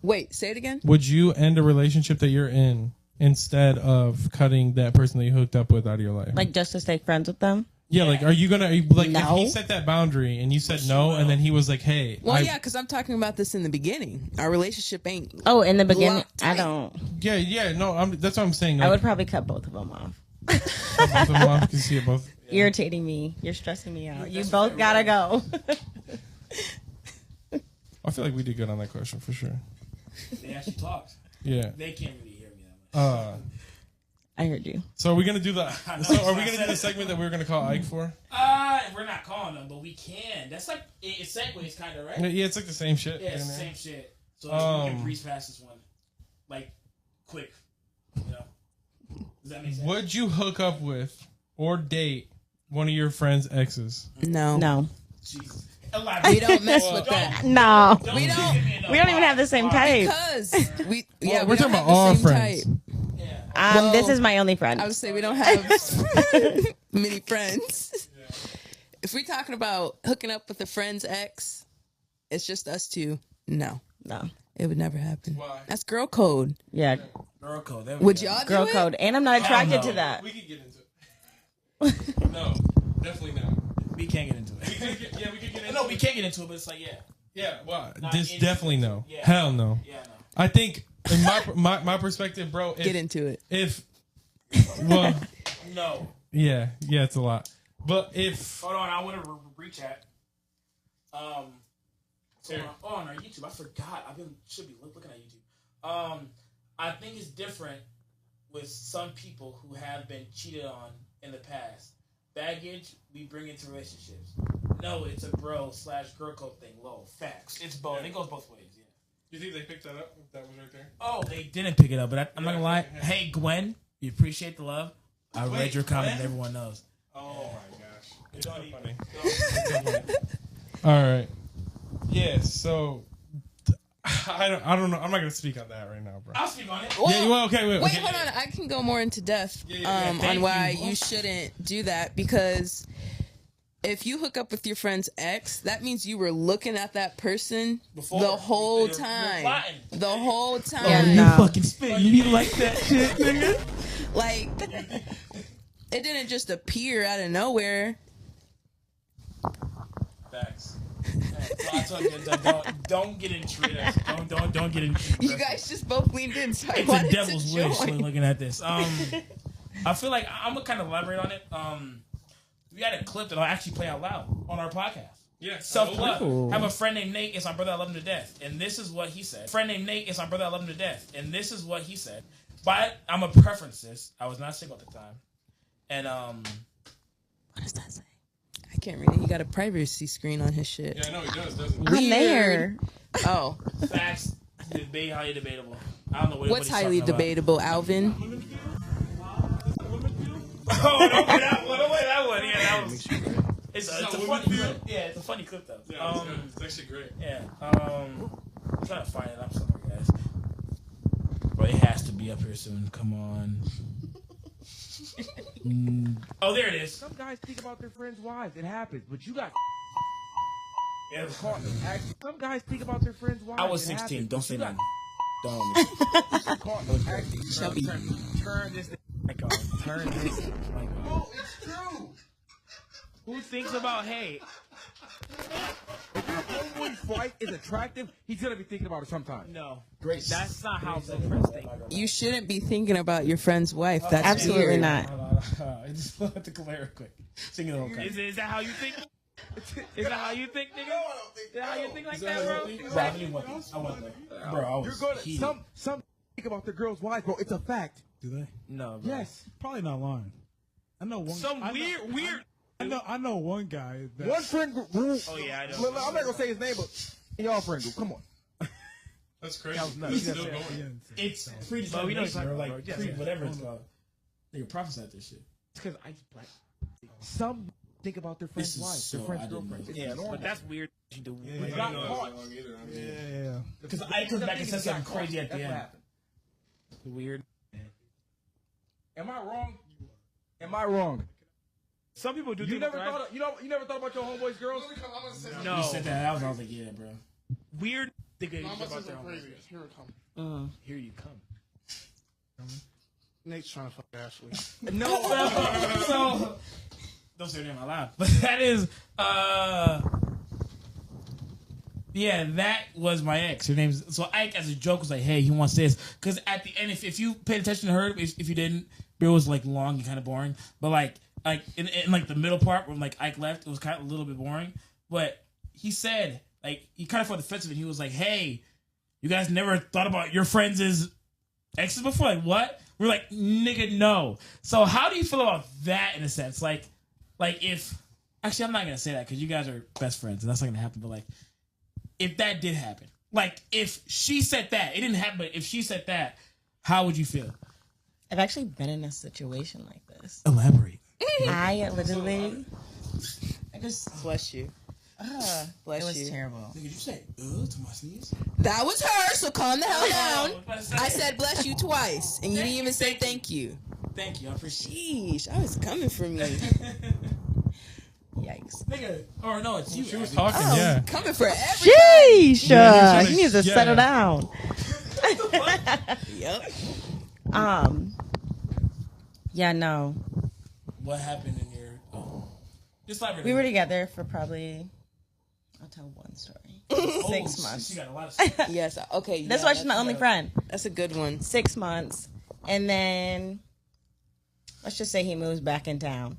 Wait, say it again. Would you end a relationship that you're in instead of cutting that person that you hooked up with out of your life? Like just to stay friends with them? Yeah, are you gonna no. if he set that boundary and you said no, and then he was like, hey, yeah, because I'm talking about this in the beginning. Our relationship ain't. Oh, in the beginning, I don't. Yeah, no, that's what I'm saying. I would probably cut both of them off. Both of them off. You see it both. Irritating me. You're stressing me out. You both gotta go. I feel like we did good on that question for sure. They actually talked. Yeah. They can't really hear me that much. I heard you. So are we gonna do the? Are we gonna do the segment that we were gonna call Ike for? We're not calling them, but we can. That's like it segues, kind of, right? Yeah, it's like the same shit. Yeah, it's the same shit. So we can breeze past this one, quick. You know? Does that make sense? Would you hook up with or date one of your friend's exes? No. Jesus. We don't mess with that. No. We don't. We don't even have the same type. Because we're talking about all friends. This is my only friend. I would say we don't have many friends. Yeah. If we're talking about hooking up with a friend's ex, it's just us two. No. It would never happen. Why? That's girl code. Yeah. Girl code. Would y'all do girl it? code. And I'm not attracted to that. We could get into it. No, definitely not. We can't get into it. We could get into it. No, we can't get into it, but it's like, yeah. Yeah, well, this definitely no. Yeah. Hell no. Yeah, no. I think, in my perspective, bro. Get into it. No. Yeah, it's a lot. But if hold on, I want to re-chat. On our YouTube, I forgot. Should be looking at YouTube. I think it's different with some people who have been cheated on in the past. Baggage we bring into relationships. No, it's a bro/girl code thing. Low facts. It's both. Yeah. It goes both ways. Yeah. You think they picked that up? That was right there. Oh, they didn't pick it up, but I'm not gonna lie. Hey, Gwen, we appreciate the love. I read your comment. And everyone knows. Oh my gosh, it's so funny. All right. Yeah. So I don't know. I'm not gonna speak on that right now, bro. I'll speak on it. Yeah. Well, okay. Wait. Hold on. I can go more into depth on why you shouldn't do that, because if you hook up with your friend's ex, that means you were looking at that person the whole time. The whole time. Yeah, you fucking spit. You like that shit, nigga? Like, it didn't just appear out of nowhere. Facts. I told you, don't get into it. Don't get into it. You guys just both leaned in, so I it's wanted a devil's to wish join. looking at this. I feel like I'm gonna kind of elaborate on it. We had a clip that I'll actually play out loud on our podcast. Yeah. Self-love. Have a friend named Nate. It's my brother. I love him to death. And this is what he said. Friend named Nate. It's my brother. I love him to death. And this is what he said. But I'm a preference this. I was not single at the time. And what does that say? I can't read it. He got a privacy screen on his shit. Yeah, I know he does, doesn't I'm there. Oh. facts. Debate highly debatable. I don't know What's highly debatable, Alvin? Oh, don't play that one. Don't play that one. Yeah, that was. It's a funny clip. Yeah, it's a funny clip though. Yeah, it's actually great. Yeah. I'm trying to find it. I'm sorry, guys. Bro, it has to be up here soon. Come on. Oh, there it is. Some guys speak about their friends' wives. It happens, but you got. Yeah. Some guys think about their friends' wives. I was It 16. happens. Don't say You got- nothing. Don't. Chubby. Turn this mic on. Turn this mic on. Oh, it's true. Who thinks about, hey, if your homeboy's wife is attractive, he's gonna be thinking about her sometime. No. Great. That's not how some friends think. You shouldn't be thinking about your friend's wife. That's Absolutely weird. not. I just want to clear real quick. Sing it okay. Is that how you think? Is that how you think, nigga? No, I don't think Is that how you think like Is that, that bro? how you think? Bro, I didn't want this. I want that. Bro, I was You're gonna heated. some think about their girl's wife, bro. It's a fact. Do they? No, bro. Yes. Probably not lying. I know one. Some I know- weird. I know one guy. That, One friend group. Oh, yeah, I know. Look, I'm not gonna say his name, but in y'all friend group, come on. That's crazy. That was nuts. He's Yes, still sir. going. It's But we know predetermination exactly, or bro. like Yes, pre yes. whatever it's called. Nigga prophesied this shit. It's because I just black. Some think about their friend's This is wife, so their friend's I didn't girlfriend. know. It's normal. But that's weird. You do. Yeah, It's yeah, not hard. yeah. Because I comes back and says something crazy at the That's what end. happened. Weird. Am I wrong? Am I wrong? Some people do. You never thought you never thought about your homeboys' girls? No. You said that. I was like, yeah, bro. Weird. Think I'm about about their own. crazy. Here it comes. Here you come. Nate's trying to fuck Ashley. No. So don't say her name out loud. But that is. Yeah, that was my ex. Her name's so Ike as a joke was like, "Hey, he wants this." Because at the end, if you paid attention to her, if you didn't, it was like long and kind of boring. But like in like the middle part when like Ike left, it was kind of a little bit boring. But he said like he kind of felt defensive and he was like, "Hey, you guys never thought about your friends' exes before? Like what?" We're like, "Nigga, no." So how do you feel about that in a sense? Like if actually I'm not gonna say that because you guys are best friends and that's not gonna happen. But like. If that did happen, like if she said that, it didn't happen, but if she said that, how would you feel? I've actually been in a situation like this. Elaborate. I literally, I just, Bless you. Bless it was you. terrible. Did you say to my sneeze? That was her, so calm the hell down. I I said bless you twice, and you didn't even say thank you. thank you. I appreciate it. Sheesh, I was coming from you. Yikes. Nigga, or no, it's you. She was talking, yeah. Coming for everybody. Sheesh! Yeah, He needs to yeah. settle down. Yep. Yeah, no. What happened in your? Oh. Just like We were together for probably, I'll tell one story. 6 months. She got a lot of stuff. Yes. Okay. That's yeah, why she's my only friend. That's a good one. 6 months. And then, let's just say he moves back in town.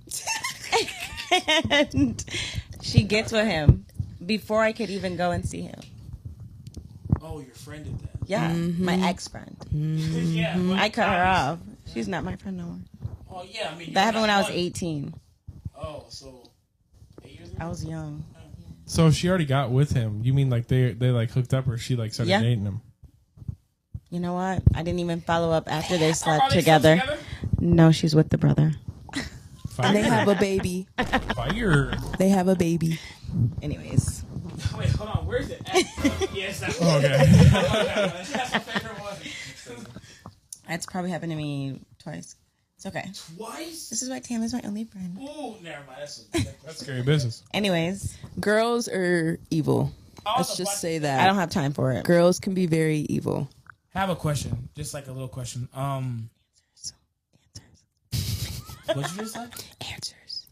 And she gets with him before I could even go and see him. Oh, your friend did that. Yeah, my ex-friend. Yeah. but I cut her off. She's not my friend no more. Oh yeah, I mean That happened when I was one. 18. Oh, so 8 years ago. I was young. So she already got with him. You mean like they like hooked up, or she like started Yeah. dating him? You know what? I didn't even follow up after they Are slept they still together. No, she's with the brother. And they Fire. have a baby. Fire. They have a baby. Anyways. Wait, hold on. Where's it? Yes, that's Oh, okay. That's my favorite one. That's probably happened to me twice. It's okay. Twice? This is why Tam is my only friend. Ooh, never mind. That's scary business. Anyways, Girls are evil. Let's Also, just say I that. don't have time for it. Girls can be very evil. I have a question, just like a little question. What'd you just say? Answers.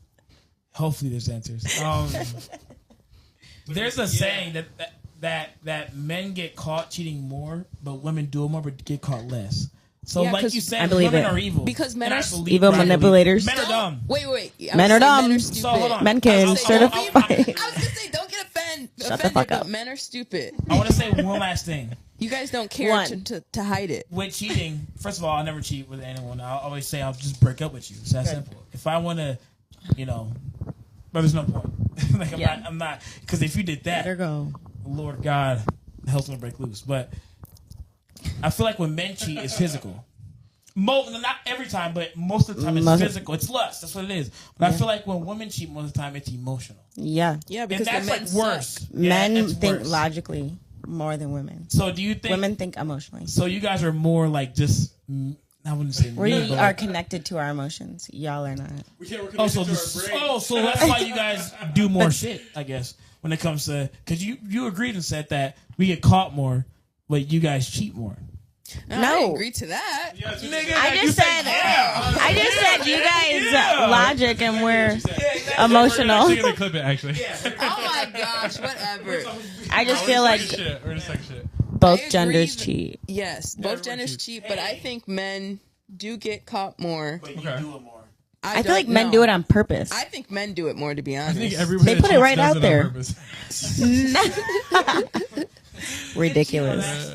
Hopefully, there's answers. There's a saying that men get caught cheating more, but women do it more, but get caught less. So, Yeah, like 'cause you I said, believe women it. are evil Because men And I are believe evil that. manipulators. Men are dumb. Wait. I Men would are say dumb. Men are stupid. So hold on. Men can I'll- certify. I was gonna say, don't get Shut the offended, fuck up. but men are stupid. I want to say one last thing. You guys don't care One. to hide it. With cheating, first of all, I'll never cheat with anyone. I'll always say I'll just break up with you. It's that simple. If I want to, but there's no point. Like I'm not, because if you did Let her that, go. Lord God, hell's gonna break loose. But I feel like when men cheat, it's physical. Not every time, but most of the time it's physical. It's lust. That's what it is. But I feel like when women cheat, most of the time it's emotional. Yeah. Yeah, And because that's the men like worse. suck. Yeah, Men that's think worse. logically more than women. So do you think Women think emotionally. So you guys are more like just. I wouldn't say We mean, but are like- connected to our emotions. Y'all are not. so that's why you guys do more shit, I guess. when it comes to because you agreed and said that we get caught more, but you guys cheat more. I No. agree to that. Nigga, I you just say said, yeah. I just said you guys Yeah. logic and we're We're emotional. actually gonna clip it. Actually. Oh my gosh, whatever. I just feel We're like gonna shit. We're gonna suck shit. both I agree genders that- cheat. Yes, both everyone genders cheats. cheat, but I think men do get caught more. But you Okay. do it more. I feel like men do it on purpose. I think men do it more, to be I honest. think everybody They put it that right cheats does out it on there. purpose. Ridiculous.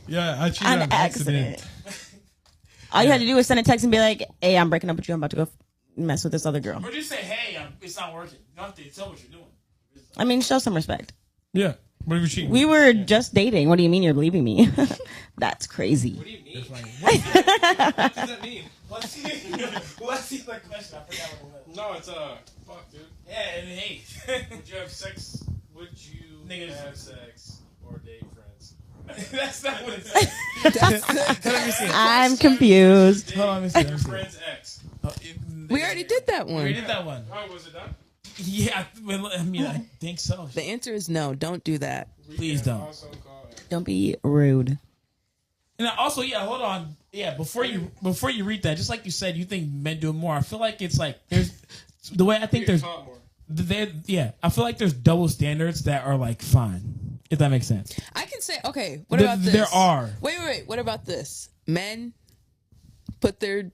Yeah, I cheated On on accident. accident. All you had to do was send a text and be like, "Hey, I'm breaking up with you. I'm about to go mess with this other girl." Or just say, hey, it's not working. You don't have to tell what you're doing. I mean, show some respect. Yeah. What if you're cheating? We were just dating. What do you mean you're leaving me? That's crazy. What do you mean? What does that mean? Let's see the question. I forgot what it was. No, it's fuck, dude. Yeah, and hey. Would you have sex? Would you Niggas. have sex or date friends? That's not what it says. Let me see. I'm confused. Hold on, let me see. Your friend's ex. We already did that We one. did that one. How was it done? Yeah, I mean, I think so. The answer is no. Don't do that. Please don't. Also call it. Don't be rude. And also, yeah, hold on. Yeah, before you read that, just like you said, you think men do it more. I feel like it's like there's the way I think there's Caught more. I feel like there's double standards that are like fine, if that makes sense. I can say, okay, what about this? There are. Wait. What about this? Men put their.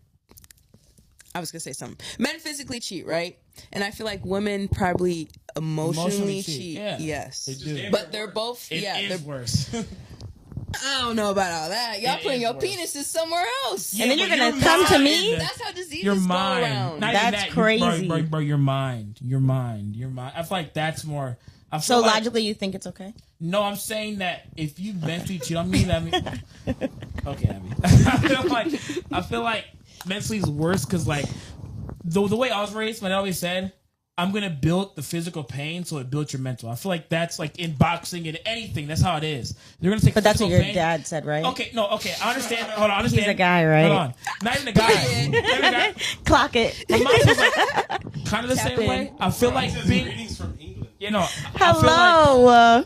I was going to say something. Men physically cheat, right? And I feel like women probably emotionally cheat. Yeah. Yes. They do. But they're both, It yeah. is They're, worse. I don't know about all that. Y'all It putting is your worse. penises somewhere else. And then but you're gonna your come to mind me? is- That's how diseases Your go mind. around. Not even That's that, crazy. Bro, your mind. I feel like that's more. I feel So like, logically, you think it's okay? No, I'm saying that if you mentally cheat on me, that mean okay. I mean, I feel like mentally is worse because like the way I was raised, my dad always said, "I'm gonna build the physical pain, so it builds your mental." I feel like that's like in boxing and anything. That's how it is. You're gonna take, But that's what physical your pain. dad said, right? Okay, no, okay, I understand. Hold on, I understand. He's a guy, right? Hold on, not even a guy. Not even a guy. Clock it. My mom was like kind of the same in. way. I feel like being, Greetings from England. you know, Hello.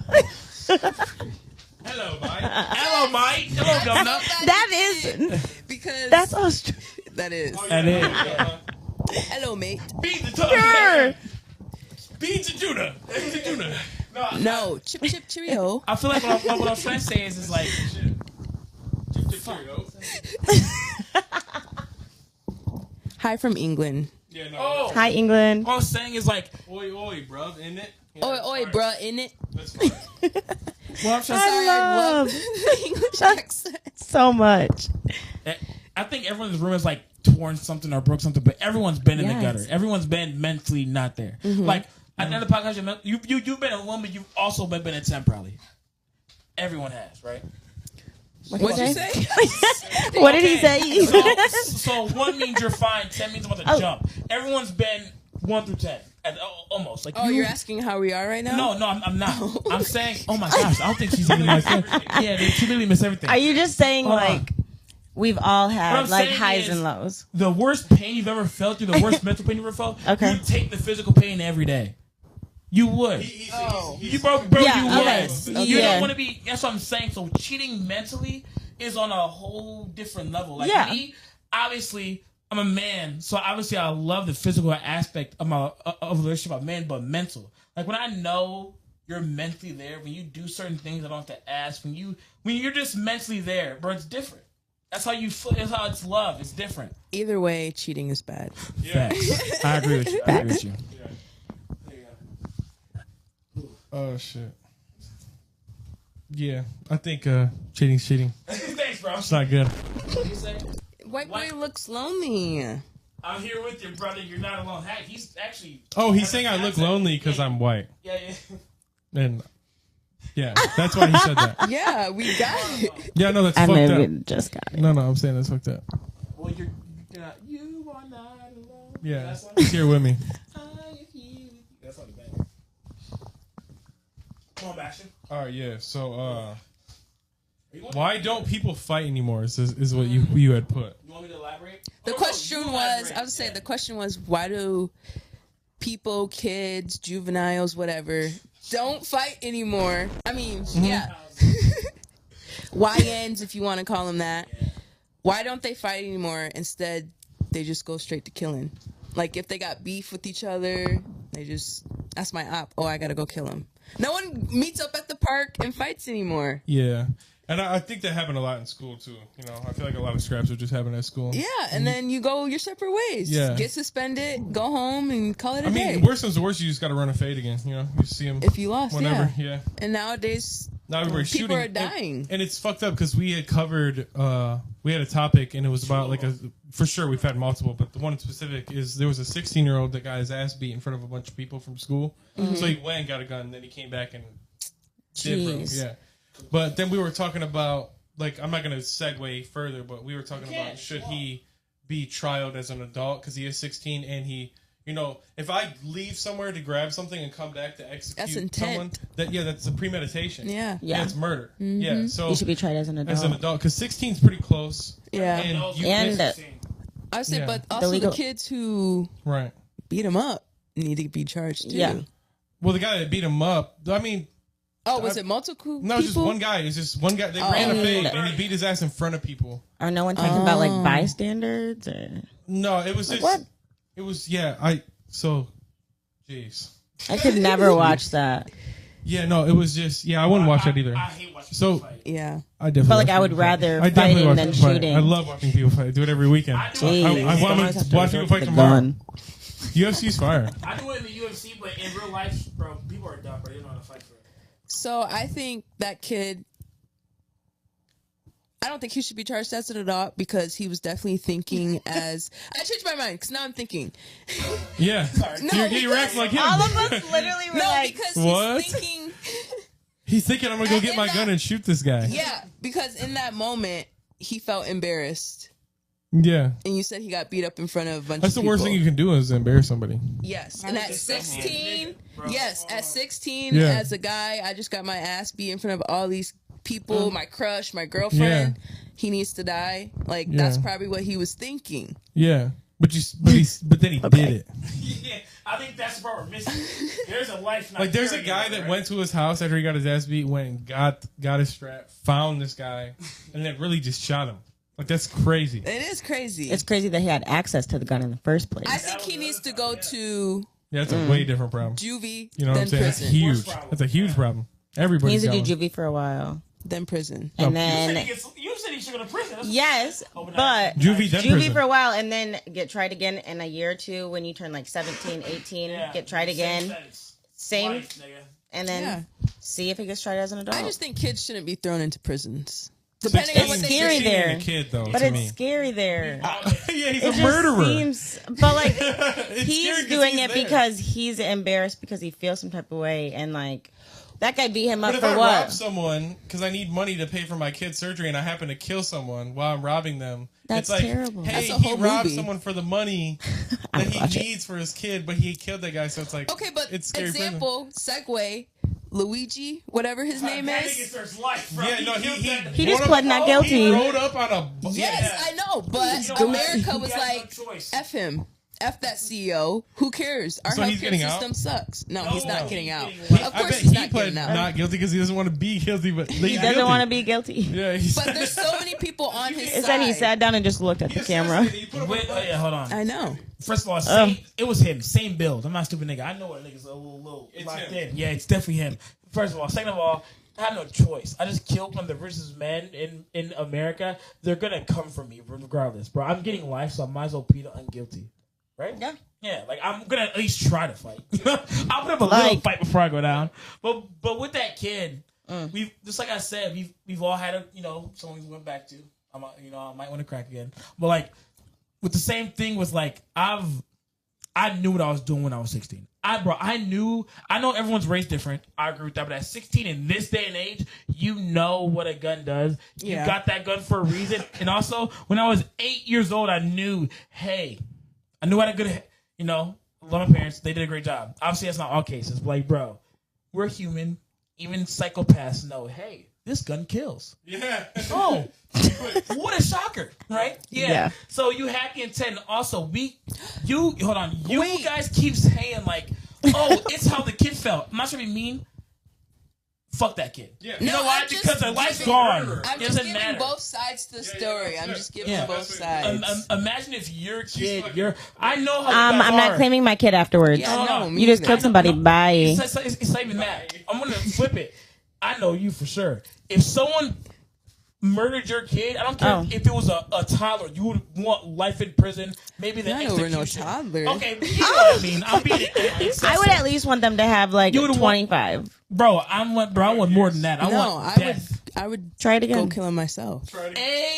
Hello, Mike. Hello, Mike. Hello, Governor. That is. Because That's Australian. that is. That is. Hello, mate. Beat the tongue. Sure. Beat the Judah. Beat the Judah. No, chip cheerio. I feel like what I'm trying to say is like, Hi from England. Yeah, no. oh, Hi, England. what I'm saying is like, Oi, bruv, in it. Oi, oi, bruh, in it. That's fine. what I'm trying to say. I love the English accent. so much. I think everyone's room is like torn something or broke something, but everyone's been in the Yes. gutter. Everyone's been mentally not there. Like at the end of the podcast, you've been a woman. You've also been a 10 probably. Everyone has, right? What'd you say? What did he say? So 1 means you're fine, 10 means I'm about to jump. Everyone's been 1 through 10, almost. Like Oh, you're asking how we are right now? No, I'm not. I'm saying, oh my gosh, I don't think she's even my friend. Yeah, she literally missed everything. Are you just saying Hold on. like we've all What had I'm like saying highs is- and lows? The worst pain you've ever felt, the worst mental pain you ever felt, Okay. you take the physical pain every day. You would. You bro, Yeah, you okay. would. You Yeah. don't want to be. That's what I'm saying. So cheating mentally is on a whole different level. Like Yeah. me, obviously, I'm a man, so obviously I love the physical aspect of a relationship of man, but mental. Like when I know you're mentally there, when you do certain things, I don't have to ask. When you're just mentally there, bro, it's different. That's how you feel. That's how it's love. It's different. Either way, cheating is bad. Facts. I agree with you. I agree with you. Oh shit. Yeah, I think cheating's cheating. Thanks, bro. It's not good. What you say? White boy What? looks lonely. I'm here with you, brother. You're not alone. Hey, he's actually. Oh, he's saying I look lonely because I'm white, Yeah. and yeah, that's why he said that. Yeah, we got it. Yeah, no, that's I fucked maybe up. just got it. No, I'm saying that's fucked up. Well, you are not alone. Yeah, That's he's here with me. That's on the back. Come on, Bastion. All right, yeah. So, why don't people fight anymore? Is what you had put. You want me to elaborate? The question was, I would say the question was, why do people, kids, juveniles, whatever, don't fight anymore. I mean, yeah. YNs, if you want to call them that. Why don't they fight anymore? Instead, they just go straight to killing. Like, if they got beef with each other, they just, that's my op. Oh, I got to go kill him. No one meets up at the park and fights anymore. Yeah. And I think that happened a lot in school, too. You know, I feel like a lot of scraps are just happening at school. Yeah, and then you go your separate ways. Yeah. Get suspended, go home, and call it a day. I mean, worst comes to worst, you just got to run a fade again. You know, you see them if you lost, whenever. Yeah. And nowadays, now everybody's people shooting. are dying. And it's fucked up because we had covered, we had a topic, and it was about like for sure we've had multiple, but the one in specific is there was a 16-year-old that got his ass beat in front of a bunch of people from school. Mm-hmm. So he went and got a gun, and then he came back and did bro. Jeez. Yeah. But then we were talking about, like, I'm not going to segue further, but we were talking about should he be trialed as an adult because he is 16 and he, you know, if I leave somewhere to grab something and come back to execute That's intent. someone, that's a premeditation. Yeah. Yeah. And it's murder. Yeah. So You should be tried as an adult. as an adult because 16 is pretty close. Yeah. And you And I say, Yeah. but also legal- the kids who right. beat him up need to be charged too. Yeah. Well, the guy that beat him up, I mean, Oh, was it multiple? no, it's just people? one guy. It's just one guy. They Oh. ran a And- fade and he beat his ass in front of people. Are no one talking about like bystanders? Or? No, it was just. what? It was jeez. I could never watch that. Yeah, no, it was just. Yeah, I wouldn't watch that either. I hate watching So- people fight. Yeah. I definitely. But, like, watch I would people fight. rather I definitely fighting watch than people fight. shooting. I love watching people fight. I do it every weekend. I do Jeez. it. I want Always have to watch people resort fight to the tomorrow. gun. UFC's fire. I do it in the UFC, but in real life, bro, people are dumb, bro. They don't know how to fight for it. So I think that kid. I don't think he should be charged as an adult because he was definitely thinking as. I changed my mind because now I'm thinking. Yeah, No, you're acting like him. All of us literally were No, like, because What? he's thinking. He's thinking I'm gonna go get my gun and shoot this guy. Yeah, because in that moment he felt embarrassed, Yeah. and you said he got beat up in front of a bunch That's the of worst people. thing you can do is embarrass somebody. Yes, and at 16, yes, at 16, Yeah. as a guy, I just got my ass beat in front of all these people, my crush, my girlfriend. He needs to die. Like that's Yeah. probably what he was thinking. Yeah, but then he did it. Yeah, I think that's the part we're missing. There's a life. Not Like there's a here guy anymore, that right? went to his house after he got his ass beat, went and got his strap, found this guy, and then really just shot him. Like that's crazy. It is crazy. it's crazy that he had access to the gun in the first place. I think he needs to go to Yeah, that's a way different problem. juvie, You know what then I'm saying? That's prison, huge. That's a huge problem. He Everybody's needs to got do one. juvie for a while. then prison. And You said he should go to prison. That's- yes, Oh, but but Juvie, then juvie prison. for a while and then get tried again in a year or two when you turn like 17, 18, Yeah. get tried again. Same, Life, nigga. and then Yeah. see if he gets tried as an adult. I just think kids shouldn't be thrown into prisons. Depending on what It's they scary do. there. A kid though, but to it's me. scary there. Yeah, he's It a just murderer. seems, but like It's he's scary 'cause doing he's it there. because he's embarrassed because he feels some type of way, and like that guy beat him up But if for I rob what? someone because I need money to pay for my kid's surgery and I happen to kill someone while I'm robbing them, That's it's like, terrible. hey, That's a he whole robbed movie. someone for the money I that would he watch it. needs for his kid, but he killed that guy. So it's like, Okay, but it's scary prison. example, segue, Luigi, whatever his name That is. nigga starts life, bro. Yeah, no, killed that- He just rode pled not guilty. He rode up on a. Yes, I know, but You know what? America You was got like, no choice. F him. F that CEO. Who cares? Our So he's healthcare getting out? system sucks. No, No, he's not he's getting out. getting Of life. I course bet he's he not pled getting out. not guilty because he doesn't want to be guilty, but He doesn't want to be guilty. Yeah, he But said there's so many people on his It side. said he sat down and just looked at the camera. Wait, oh yeah, hold on. I know. First of all, it was him. Same build. I'm not a stupid nigga. I know what niggas a little It's locked him. in. Yeah, it's definitely him. First of all. Second of all, I had no choice. I just killed one of the richest men in America. They're gonna come for me regardless, bro. I'm getting life, so I might as well plead unguilty. Right? Yeah. Yeah, like I'm gonna at least try to fight. I'll put up a little fight before I go down. But with that kid, we've just like I said, we've all had someone we went back to. I might want to crack again. But like with the same thing was like I knew what I was doing when I was 16. I know everyone's raised different. I agree with that. But at 16 in this day and age, you know what a gun does. You Yeah. got that gun for a reason. And also, when I was 8 years old, I knew I knew I had a good, love my parents. They did a great job. Obviously, that's not all cases. But like, bro, we're human. Even psychopaths know, hey, this gun kills. Yeah. Oh, what a shocker, right? Yeah. So you had the intent. Also, you Wait. guys keep saying like, oh, it's how the kid felt. I'm not trying to be mean. fuck that kid. Yeah. You No, know why? I'm just Because their life's giving- gone. I'm It just doesn't giving matter. both sides to the story. I'm just giving Yeah. both sides. Imagine if your kid, I know how you I'm guys not are. claiming my kid afterwards. Yeah, no, me You just neither. killed somebody. Bye. It's not even that. I'm gonna flip it. I know you for sure. If someone murdered your kid, I don't care Oh. if it was a toddler, you would want life in prison. Maybe the Not over no execution. toddler. Okay, but you know what I mean. I'm being excessive. I would at least want them to have like You would want- 25. Bro, I want more than that. I No, want death. I would Try it go again. kill him myself.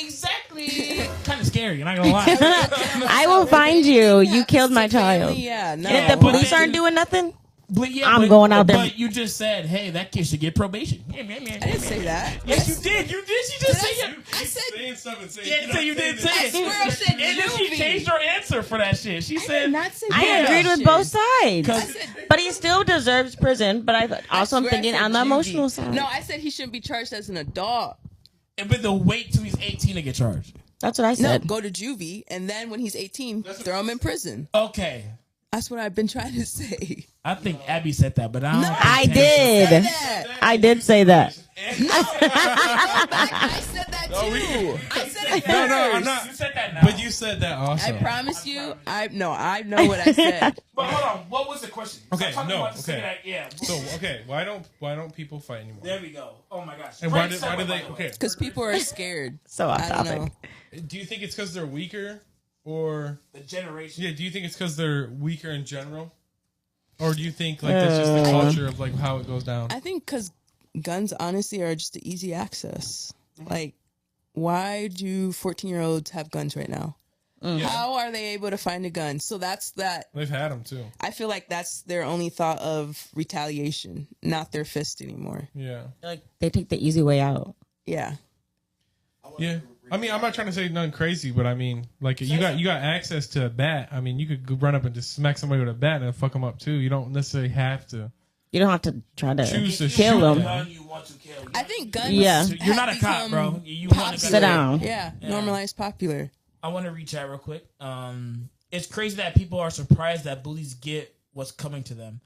Exactly. Kind of scary. I'm not gonna lie. I will find you. You killed my Family, child. yeah, no. And if the but police then- aren't doing nothing, But yeah, I'm going out there. But you just said, hey, that kid should get probation. I didn't say that. Yes, you did. You did. She just said it. I said saying stuff and saying. Yeah, so you did say I it. swear I said And then she juvie. changed her answer for that shit. She said, not say I Yeah. agreed with both sides. "Cause But he still deserves prison. But I also am swear I thinking said on the juvie. emotional side. No, I said he shouldn't be charged as an adult. but the wait till he's 18 to get charged." That's what I No, said. go to juvie, and then when he's 18, throw him in prison. Okay, That's what I've been trying to say. I think Abby said that, but I don't. think I Tam did. That. I did say that. I said that too. I said it No, no, I'm first. not. You said that now. But you said that also. I promise you. I know what I said. But hold on. What was the question? Okay, Stop talking no, about the okay. second act, yeah. So okay, why don't people fight anymore? There we go. Oh my gosh. And why Great did segue, they? by the way. Okay, Because people are scared. So off I don't topic. know. do you think it's because they're weaker, or The generation. yeah? Do you think it's because they're weaker in general, or do you think like that's just the culture of like how it goes down? I think because guns, honestly, are just the easy access. Like, why do 14-year-olds have guns right now? How are they able to find a gun? So that's that. They've had them too. I feel like that's their only thought of retaliation, not their fist anymore. Yeah, Like they take the easy way out. Yeah. yeah. I mean, I'm not trying to say nothing crazy, but I mean, like you got access to a bat. I mean, you could go run up and just smack somebody with a bat and fuck them up too. You don't necessarily have to. You don't have to try to Choose to kill shoot them. them. You want to kill. I think guns. Yeah. So you're not a have cop, bro. become You want to popular. Sit down. Yeah, normalized popular. I want to reach out real quick. It's crazy that people are surprised that bullies get what's coming to them,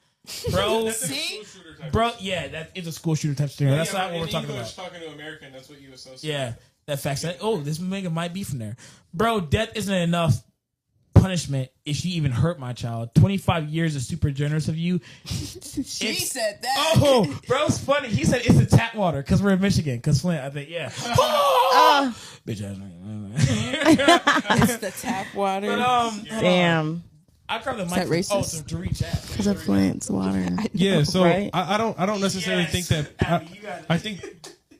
bro. See? Bro, yeah, that is a school shooter type thing. That's not what we're talking about. Talking to American, that's what you associate. Yeah, that fact that this nigga might be from there, bro. Death isn't enough punishment if she even hurt my child. 25 years is super generous of you. She said that. Oh, bro, it's funny. He said it's the tap water because we're in Michigan. Because Flint, I think, yeah. Oh! Bitch ass nigga. It's the tap water. But Damn. I grab the that mic. Oh, racist? to reach out. Because of Flint's water. Yeah, so Right? I don't necessarily Yes. think that. Abby, you got it. I think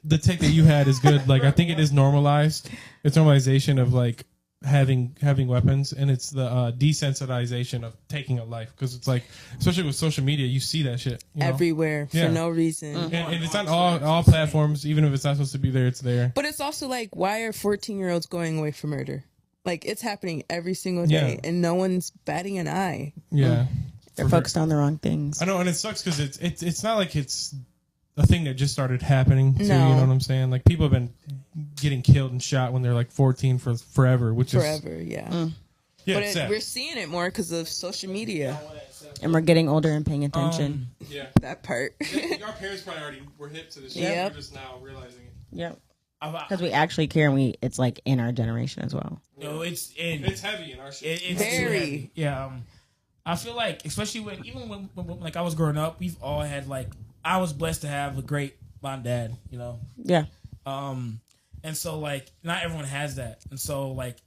the take that you had is good. Like I think it is normalized. It's normalization of like having weapons, and it's the desensitization of taking a life, because it's like, especially with social media, you see that shit you know? Everywhere Yeah. for no reason. And it's on all platforms. Even if it's not supposed to be there, it's there. But it's also like, why are 14-year-olds going away for murder? Like, it's happening every single day, and no one's batting an eye. Yeah, They're focused on the wrong things. I know, and it sucks because it's not like it's a thing that just started happening. Too, No. you know what I'm saying? Like people have been getting killed and shot when they're like 14 for forever, which is Forever, yeah. yeah, But it's sad. we're seeing it more because of social media. And we're getting older and paying attention. yeah. That part. Our parents probably already were hip to this shit. Yep. We're just now realizing it. Yep. Because we actually care, and it's like in our generation as well. No, it's in. It's heavy in our shit. It's too Very. heavy. Yeah. I feel like, especially when like I was growing up, we've all had like, I was blessed to have a great mom, dad. You know. Yeah. And so like not everyone has that, and so like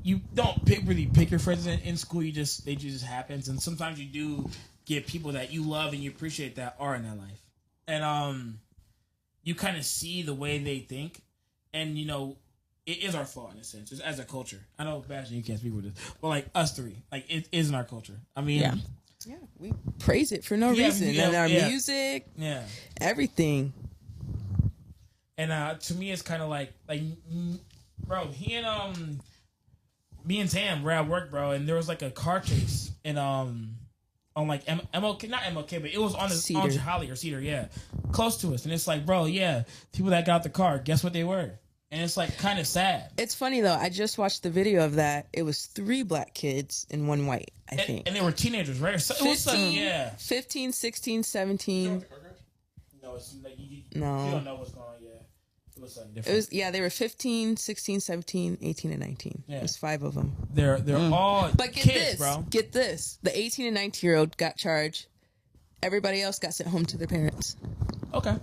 you don't really pick your friends in school. It just happens, and sometimes you do get people that you love and you appreciate that are in that life, and you kind of see the way they think, and you know it is our fault in a sense, it's as a culture. I know, Bastion, you can't speak with this, but like us three, like it is in our culture. I mean, Yeah. Yeah, we praise it for no Yeah, reason. yeah, and our yeah. music, yeah. everything. And to me, it's kind of like, bro, he and me and Tam were at work, bro, and there was like a car chase and on like MLK, not MLK, but it was on Cedar. Holly or Cedar, yeah, close to us. And it's like, bro, yeah, people that got out the car, guess what they were? And it's like kind of sad. It's funny though. I just watched the video of that. It was 3 black kids and 1 white, I think. And they were teenagers, right? So, it was 15, yeah. 15, 16, 17. No, know. It's like you No. don't know what's going on yet. It was something It different. was they were 15, 16, 17, 18, and 19. Yeah. It was 5 of them. They're all But get kids, this, bro. get this. The 18 and 19-year-old got charged. Everybody else got sent home to their parents. Okay.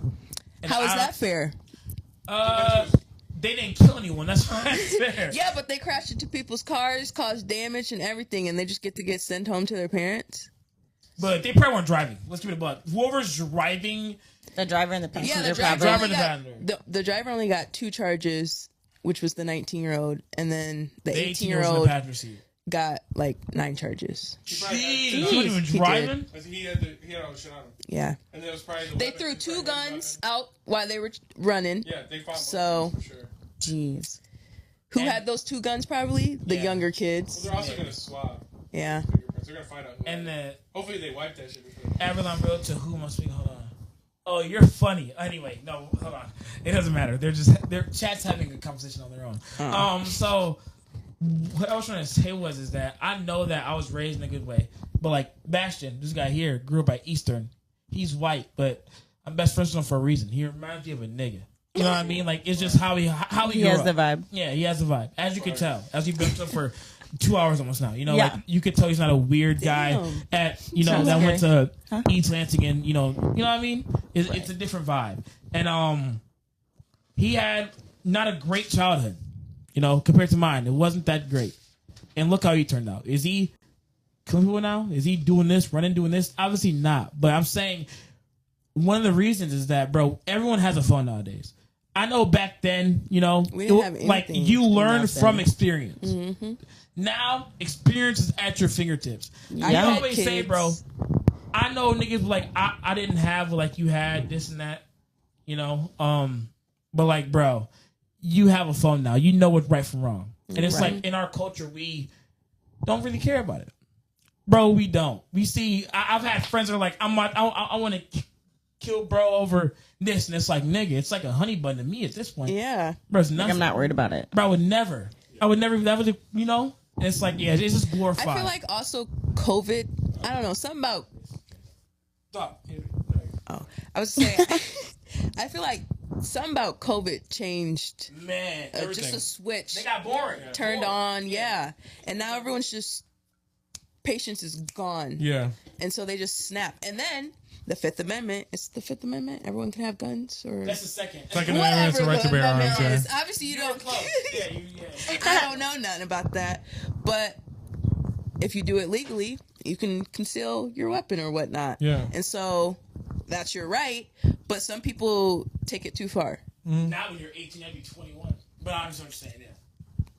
And How is that fair? They didn't kill anyone. That's fair. Yeah, but they crashed into people's cars, caused damage and everything, and they just get sent home to their parents. But they probably weren't driving. Let's give it a buck. Whoever's driving, The driver and the Yeah, passenger the driver, probably. only the got, passenger. the driver only got 2 charges, which was the 19-year-old, and then the 18-year-old in the 18-year-old passenger seat. got like 9 charges. Jeez, he wasn't even He driving. He had all the shit on him. Yeah. And it was probably They threw 2 guns out while they were running. Yeah, they fought. So, for sure. Jeez. who And- had those 2 guns probably? The Yeah. younger Well, kids. they're also gonna swab Yeah. fingerprints. They're gonna find out. Who And had it. then Hopefully they wipe that shit before. Avalon Road to who must be? Hold on. Oh, you're funny. Anyway, no, hold on. It doesn't matter. Their chat's having a conversation on their own. So what I was trying to say is that I know that I was raised in a good way, but like Bastion, this guy here grew up at Eastern. He's white, but I'm best friends with him for a reason. He reminds me of a nigga. You know what I mean? Like it's just how he He grew has up. the vibe. Yeah, he has the vibe, as you can tell, as we've been to for 2 hours almost now. You know, Yeah. like you could tell he's not a weird guy Damn. at that Sounds went to Huh? East Lansing and you know what I mean. It's a different vibe, and he had not a great childhood, you know, compared to mine. It wasn't that great, and look how he turned out. Is he killing people now? Is he doing this, doing this? Obviously not. But I'm saying one of the reasons is that, bro, everyone has a phone nowadays. I know back then, you know, We didn't have like anything you learn back from then. experience. Now, experience is at your fingertips. I Yeah. always say, Kids. bro, I know niggas like I didn't have like you had this and that, you know. But like, bro, you have a phone now. You know what's right from wrong, and it's Right. like in our culture we don't really care about it, bro. We don't. We see. I've had friends that are like, I want to kill bro over this, and it's like, nigga, it's like a honey bun to me at this point. Yeah. Bro, it's Like, nothing. I'm not worried about it. Bro, I would never. That was, you know. And it's like, yeah, it's just glorified. I feel like also COVID, I don't know, something about Stop. Oh, I was saying, I feel like something about COVID changed. Man, Just everything. a switch They got boring. turned on, yeah. And now everyone's just patience is gone, Yeah. and so they just snap. And then the Fifth Amendment. It's the Fifth Amendment. Everyone can have guns, or That's the second. Second Amendment is the right to bear arms. Yeah. is. Obviously, you don't. Close. Yeah, I don't know nothing about that, but if you do it legally, you can conceal your weapon or whatnot. Yeah. And so that's your right, but some people take it too far. Now when you're 18, I'd be 21. But I just understand, yeah.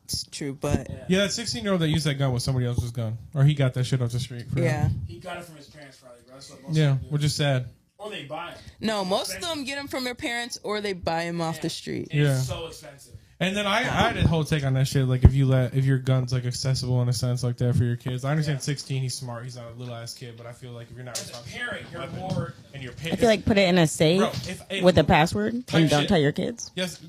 It's true, but Yeah, that 16-year-old that used that gun was somebody else's gun, or he got that shit off the street. For yeah. him. He got it from his parents, probably, bro. That's what most Yeah, of them do. which is sad. Or they buy it. No, most of them get them from their parents or they buy them off the street. It's Yeah. so expensive. And then I had a whole take on that shit. Like, if your gun's like accessible in a sense like that for your kids. I understand 16, he's smart, he's not a little ass kid, but I feel like if you're not As a responsible, parent, you're more. and you're I feel like put it in a safe Bro, if- with a password and Type don't shit. tell your kids. Yes,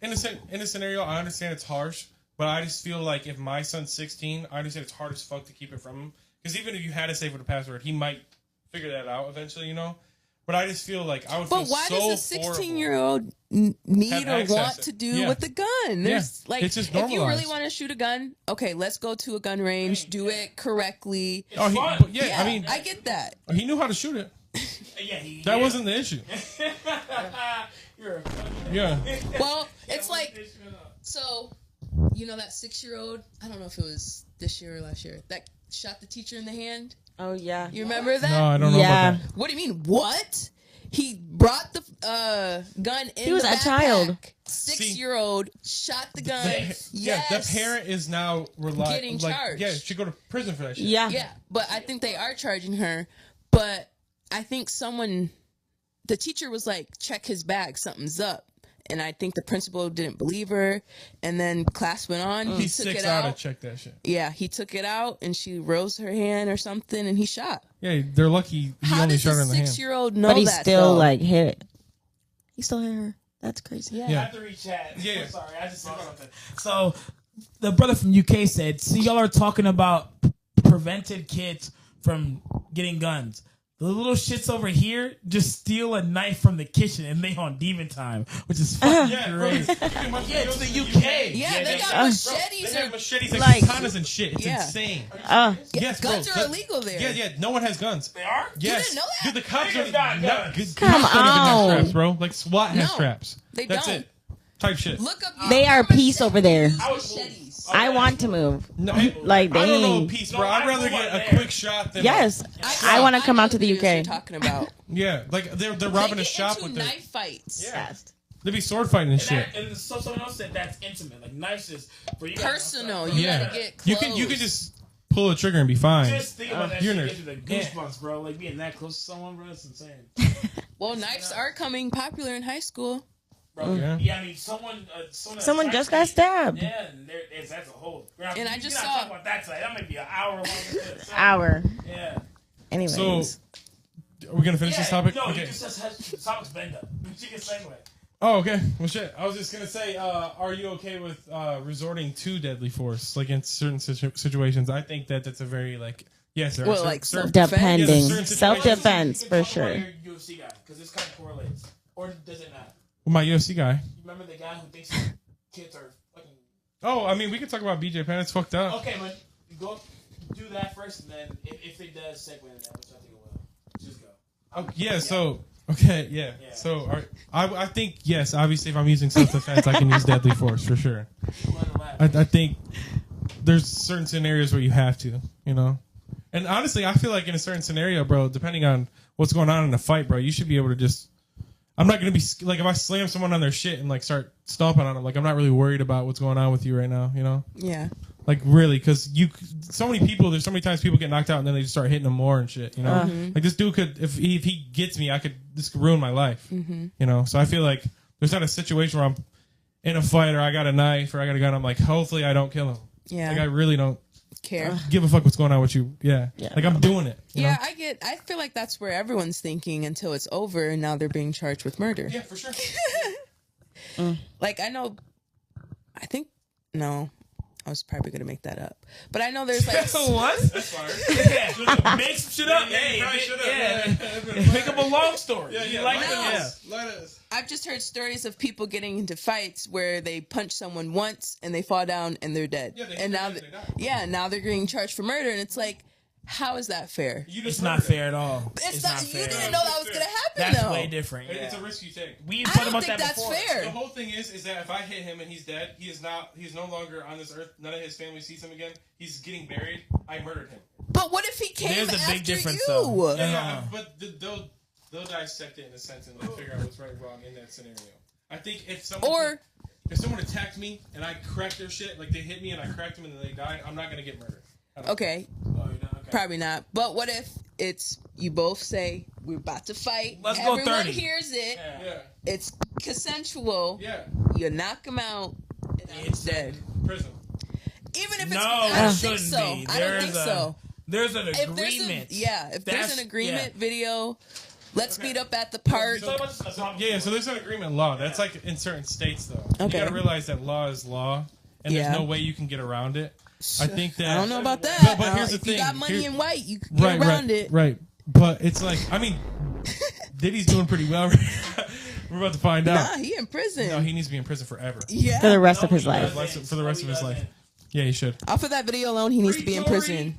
in a scenario, I understand it's harsh, but I just feel like if my son's 16, I understand it's hard as fuck to keep it from him. Because even if you had a safe with a password, he might figure that out eventually, you know. But I just feel like I would But feel why so does a horrible. 16-year-old need Have or access want to- to do yeah. with the gun? There's like, It's just if you really normalized. want to shoot a gun, okay, let's go to a gun range, do it correctly. Oh, fun. but yeah, I mean, I get that. he knew how to shoot it. Yeah, That wasn't the issue. You're a Yeah. Well, it's like, so, you know, that 6-year-old, I don't know if it was this year or last year, that shot the teacher in the hand. Oh yeah. You remember that? No, I don't know Yeah. about that. What do you mean? What? He brought the gun in. He was the a child. 6-year-old shot the gun. Yeah, the Yes. parent is now Getting charged. Yeah, should go to prison for that shit. Yeah. Yeah, but I think they are charging her. But I think the teacher was like, check his bag, something's up. And I think the principal didn't believe her. And then class went on. He He's took 6 it out out. to check that shit. Yeah, he took it out and she rose her hand or something and he shot. Yeah, they're lucky he How only does shot her a in the hand. 6-year-old know But he that? still though? like hit it. He still hit her. That's crazy. Yeah. I Yeah. have to reach chat. Yeah. I'm sorry, I just saw something. So, the brother from UK said, see, y'all are talking about prevented kids from getting guns. The little shits over here just steal a knife from the kitchen and they on demon time, which is fucking great. Yeah, it's the UK. Yeah, they got machetes. They have machetes and like- katanas and shit. It's insane. Yes, bro. Guns are illegal there. Yeah. No one has guns. They are? Yes. didn't know that? Dude, the cops Niggas are got not. guns. Come Cops don't even have on. straps, bro. Like SWAT has No, straps. they That's don't. it. Type shit. Look up. They are peace over there. Machetes. I want to move. No, Like, I don't know dang. peace, bro. No, I'd I rather know get what a they- quick shot than Yes, I want to come know out to the videos you're UK. talking about. Yeah, like they're They robbing a get shop into with their. knife fights. Yeah. They be sword fighting and And, shit. and so someone else said that's intimate. Like knives is for you. Personal. You Yeah. gotta get You close. can just pull a trigger and be fine. Just think about that You're shit. nerd. Gives you the goosebumps, bro. Like being that close to someone, bro. It's insane. Well, knives are coming popular in high school. Bro, Yeah. I mean, someone Someone just got stabbed. Yeah, and that's a whole. And I just not saw- talk about that today. That might be an hour long. Hour. Yeah. Anyways. So, are we gonna finish this topic? No, Okay. you just has the topic's bend up. You can segue. Oh, okay. Well, shit. I was just gonna say, are you okay with resorting to deadly force, like in certain situations? I think that that's a very like yes, there are Well, certain, like certain, Depending. Yeah, certain Self-defense, You for can talk about sure. your UFC guy, because this kind of correlates, or does it not? my UFC guy. You remember the guy who thinks his kids are fucking? Oh, I mean, we could talk about BJ Penn. It's fucked up. Okay, but go do that first, and then if it does segue into that, which I think it will, just go. Oh, yeah. So okay, yeah. Yeah. So I think yes. Obviously, if I'm using self defense, I can use deadly force for sure. I think there's certain scenarios where you have to, you know. And honestly, I feel like in a certain scenario, bro, depending on what's going on in the fight, bro, you should be able to just. I'm not gonna be like if I slam someone on their shit and like start stomping on them, like I'm not really worried about what's going on with you right now, you know. Yeah. Like really, because so many people. There's so many times people get knocked out and then they just start hitting them more and shit. You know, like this dude could, if he gets me, this could ruin my life. You know, so I feel like there's not a situation where I'm in a fight or I got a knife or I got a gun. I'm like, hopefully I don't kill him. Yeah. Like I really don't Care. give a fuck what's going on with you. Yeah. Like I'm doing it. you Yeah, know? I feel like that's where everyone's thinking until it's over and now they're being charged with murder. Yeah, for sure. Like I was probably gonna make that up, but I know there's like What? That's fire. Yeah, make some shit up. Make up a long story. You like that? Yeah. I've just heard stories of people getting into fights where they punch someone once and they fall down and they're dead, Yeah, they and now hit them and they die. now they're getting charged for murder, and it's like, how is that fair? You It's just not murdered fair at all. It's not. You fair. didn't know that was gonna happen That's though. way different. it. Yeah. It's a risk you take. We I talked don't about think that that's before. fair. The whole thing is that if I hit him and he's dead, he's no longer on this earth. None of his family sees him again. He's getting buried. I murdered him. But what if he came There's a big after difference, you? though. Yeah, but they'll dissect it in a sense and like, figure out what's right and wrong in that scenario. I think if someone attacked me and I cracked their shit, like they hit me and I cracked them and then they died, I'm not gonna get murdered. Okay, Oh, you're not? Okay. probably not. But what if it's you both say we're about to fight? Let's go Everyone 30. hears it. Yeah, It's consensual. yeah. You knock him out. And now he's dead. Prison. Even if it's No, I it don't think shouldn't so. be. I don't think so. There's an If there's agreement. if there's That's- an agreement yeah. video, let's meet up at the park. Yeah, so there's an agreement law. That's like in certain states though. Okay. You gotta realize that law is law, and Yeah. there's no way you can get around it. I think that I don't know about that. But here's the if thing. you got money Here- and white, you can get around it. Right. But it's like, I mean, Diddy's doing pretty well. We're about to find out. Nah, he in prison. No, he needs to be in prison forever. Yeah. For the rest of his life. For the rest of his life. Yeah, he should. Off of that video alone, he needs to be in prison.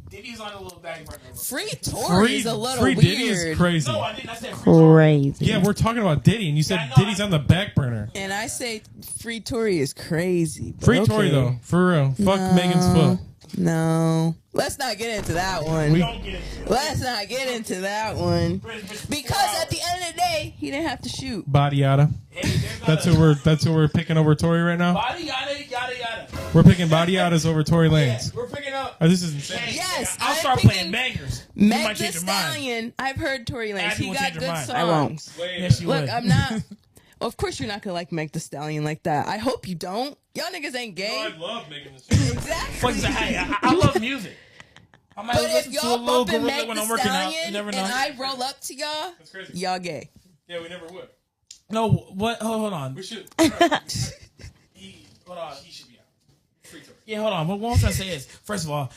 Diddy's on a little bag burner. Free Tory is a little Free weird. Diddy is crazy. No, I didn't. I said free. Crazy. Yeah, we're talking about Diddy, and you said Yeah, I know. Diddy's on the back burner. And I say free Tory is crazy. but Free okay. Tory, though. For real. Fuck Megan's foot. No. Let's not get into that one. Don't get into it. Let's not get into that one. Because at the end of the day, he didn't have to shoot. Body yada. Hey, there's That's who we're picking over Tory right now. Body yada yada yada. We're picking body yadas over Tory Lanez. We're picking up. Oh, this is insane. Yes, I'll I'm start picking playing bangers. You Meg might Thee change your mind. Stallion. I've heard Tory Lanez. Abby He will got change your good mind. songs. I won't. Yes, you Look, would. I'm not. Well, of course, you're not gonna like Meg Thee Stallion like that. I hope you don't. Y'all niggas ain't gay. I love Megan Thee Stallion. Exactly. Hey, I love music. I might But if listen to a y'all little bumping gorilla Meg when Thee I'm working out. You Stallion never and know. I roll up to y'all, That's crazy. y'all gay. Yeah, we never would. No, what? Hold on. We should. Hold on. He should be out. Free Tory. Yeah, hold on. What I'm trying to say is, first of all,